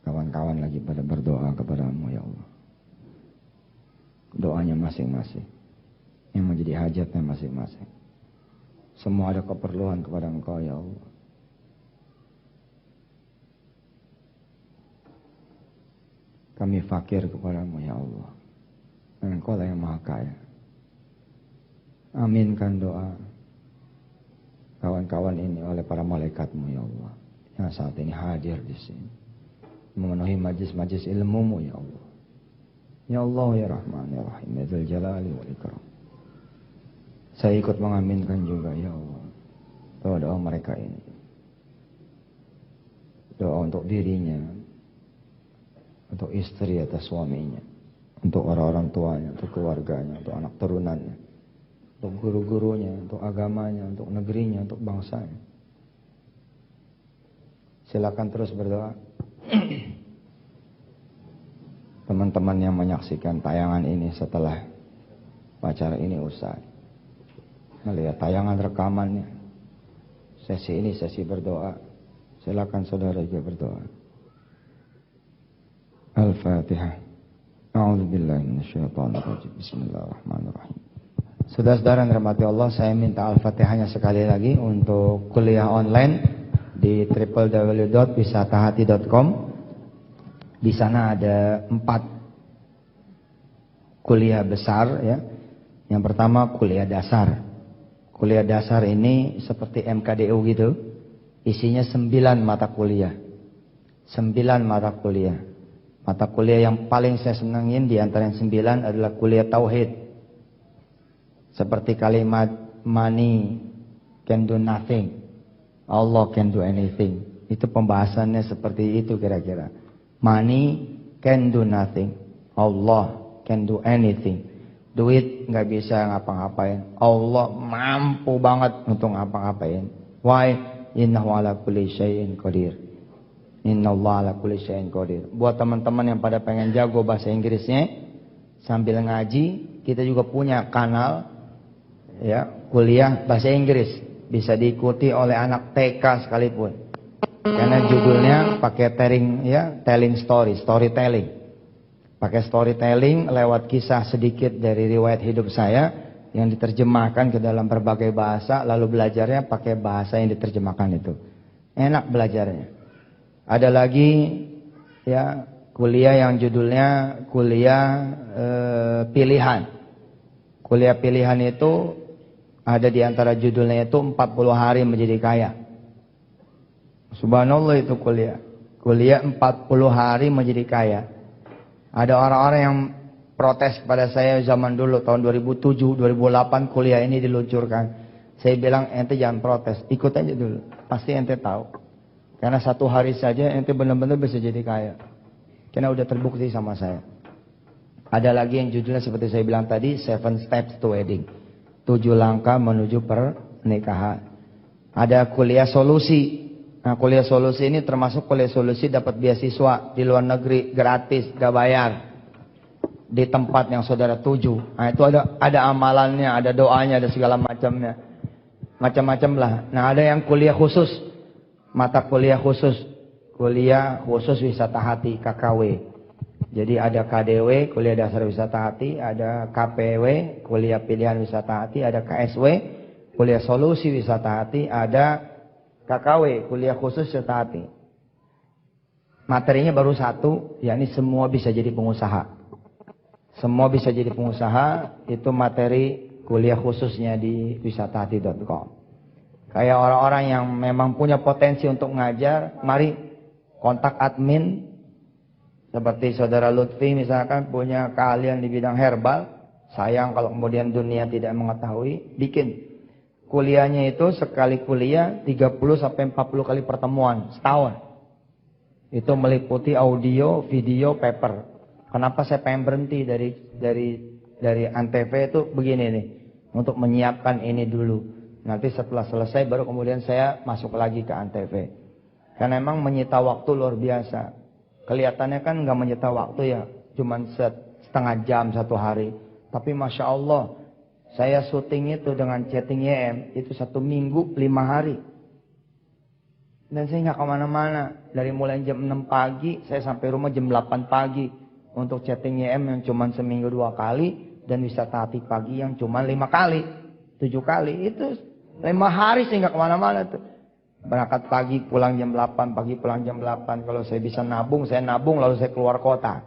S1: Kawan-kawan lagi pada berdoa kepadamu ya Allah. Doanya masing-masing. Yang menjadi hajatnya masing-masing. Semua ada keperluan kepada Engkau ya Allah. Kami fakir kepadamu ya Allah. Engkau lah yang maha kaya. Aminkan doa kawan-kawan ini oleh para malaikatmu ya Allah. Yang saat ini hadir di sini. Memenuhi majlis-majlis ilmumu ya Allah. Ya Allah ya Rahman ya Rahim ya Dzal Jalali wal Ikram. Saya ikut mengaminkan juga ya Allah. Doa-doa mereka ini. Doa untuk dirinya. Untuk istri atau suaminya, untuk orang-orang tuanya, untuk keluarganya, untuk anak turunannya, untuk guru-gurunya, untuk agamanya, untuk negerinya, untuk bangsanya. Silakan terus berdoa. Teman-teman yang menyaksikan tayangan ini setelah acara ini usai, melihat tayangan rekamannya, sesi ini sesi berdoa. Silakan saudara juga berdoa. Al-Fatihah. A'udzubillahi minasyaitonir rajim. Bismillahirrahmanirrahim. Saudara-saudara yang dirahmati Allah, saya minta Al-Fatihahnya sekali lagi untuk kuliah online di www.wisatahati.com. Di sana ada 4 kuliah besar ya. Yang pertama kuliah dasar. Kuliah dasar ini seperti MKDU gitu. Isinya 9 mata kuliah. 9 mata kuliah. Mata kuliah yang paling saya senangin di antara yang 9 adalah kuliah Tauhid. Seperti kalimat money can do nothing, Allah can do anything. Itu pembahasannya seperti itu kira-kira. Money can do nothing, Allah can do anything. Duit nggak bisa ngapa-ngapain, Allah mampu banget untuk ngapa-ngapain. Why? Innahu ala kulli syai'in qadir. Innallaha ala kulli syai'in qadir. Buat teman-teman yang pada pengen jago bahasa Inggrisnya sambil ngaji, kita juga punya kanal ya, kuliah bahasa Inggris. Bisa diikuti oleh anak TK sekalipun. Karena judulnya pakai telling storytelling. Pakai storytelling lewat kisah sedikit dari riwayat hidup saya yang diterjemahkan ke dalam berbagai bahasa, lalu belajarnya pakai bahasa yang diterjemahkan itu. Enak belajarnya. Ada lagi ya kuliah yang judulnya kuliah pilihan. Kuliah pilihan itu ada di antara judulnya itu 40 hari menjadi kaya. Subhanallah itu kuliah. Kuliah 40 hari menjadi kaya. Ada orang-orang yang protes kepada saya zaman dulu tahun 2007, 2008 kuliah ini diluncurkan. Saya bilang ente jangan protes, ikut aja dulu. Pasti ente tahu. Karena satu hari saja ente benar-benar bisa jadi kaya. Karena udah terbukti sama saya. Ada lagi yang judulnya seperti saya bilang tadi, 7 Steps to Wedding. 7 langkah menuju pernikahan. Ada kuliah solusi. Nah, kuliah solusi ini termasuk kuliah solusi dapat beasiswa di luar negeri gratis, gak bayar. Di tempat yang saudara tuju. Nah, itu ada amalannya, ada doanya, ada segala macamnya. Macam-macam lah. Nah, ada yang kuliah khusus. Mata kuliah khusus. Kuliah khusus wisata hati, KKW. Jadi ada KDW, kuliah dasar wisata hati, ada KPW, kuliah pilihan wisata hati, ada KSW, kuliah solusi wisata hati, ada KKW, kuliah khusus wisata hati. Materinya baru satu, yakni semua bisa jadi pengusaha. Semua bisa jadi pengusaha, itu materi kuliah khususnya di wisatahati.com. Kayak orang-orang yang memang punya potensi untuk ngajar, mari kontak admin. Seperti saudara Lutfi misalkan punya keahlian di bidang herbal. Sayang kalau kemudian dunia tidak mengetahui. Bikin kuliahnya itu sekali kuliah 30-40 kali pertemuan setahun. Itu meliputi audio, video, paper. Kenapa saya pengen berhenti dari Antv itu begini nih. Untuk menyiapkan ini dulu. Nanti setelah selesai baru kemudian saya masuk lagi ke Antv. Karena memang menyita waktu luar biasa. Kelihatannya kan nggak menyita waktu ya, cuman setengah jam satu hari. Tapi Masya Allah, saya syuting itu dengan chatting YM, itu 1 minggu 5 hari. Dan saya nggak kemana-mana. Dari mulai jam 6 pagi, saya sampai rumah jam 8 pagi. Untuk chatting YM yang cuman seminggu 2 kali, dan wisata hati pagi yang cuman 5 kali, 7 kali. Itu 5 hari saya nggak kemana-mana tuh. Berangkat pagi, pulang jam 8, pagi pulang jam 8. Kalau saya bisa nabung, saya nabung lalu saya keluar kota.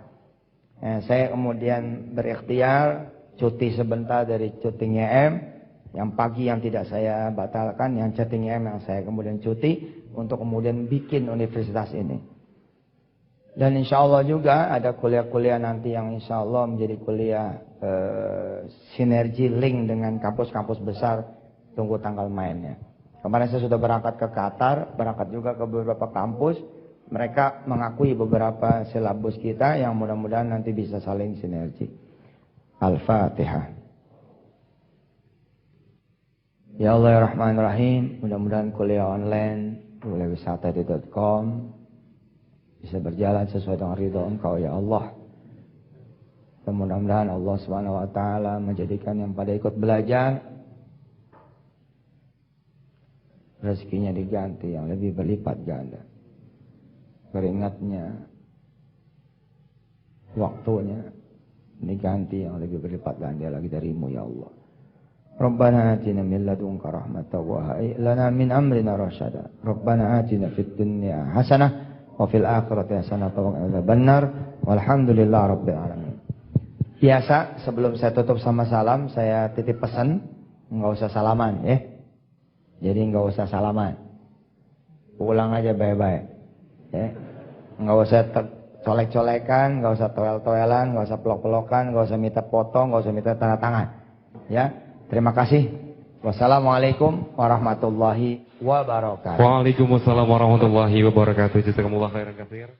S1: Saya kemudian berikhtiar, cuti sebentar dari chatting YM. Yang pagi yang tidak saya batalkan, yang chatting YM yang saya kemudian cuti. Untuk kemudian bikin universitas ini. Dan insya Allah juga ada kuliah-kuliah nanti yang insya Allah menjadi kuliah sinergi link dengan kampus-kampus besar. Tunggu tanggal mainnya. Kemarin saya sudah berangkat ke Qatar, berangkat juga ke beberapa kampus. Mereka mengakui beberapa silabus kita yang mudah-mudahan nanti bisa saling sinergi. Al-Fatihah. Ya Allah ya Rahman Rahim, mudah-mudahan kuliah online, kuliah wisata.com bisa berjalan sesuai dengan ridha Engkau ya Allah. Dan mudah-mudahan Allah Subhanahu wa taala menjadikan yang pada ikut belajar rezekinya diganti yang lebih berlipat ganda. Keringatnya, waktunya diganti yang lebih berlipat ganda lagi darimu ya Allah. Rabbana atina min ladunka rahmatan wa hayyi lana min amrina rasyada. Rabbana atina fid dunya hasanah wa fil akhirati hasanah wa qina adzabannar. Walhamdulillahi rabbil alamin. Biasa sebelum saya tutup sama salam, saya titip pesan, enggak usah salaman ya. Jadi nggak usah salaman, pulang aja baik-baik, ya. Nggak usah colek-colekan, nggak usah toel-toelan, nggak usah pelok-pelokan, nggak usah minta foto, nggak usah minta tanda tangan, ya. Terima kasih. Wassalamualaikum warahmatullahi wabarakatuh.
S5: Waalaikumsalam warahmatullahi wabarakatuh. Jazakumullah khairan katsir.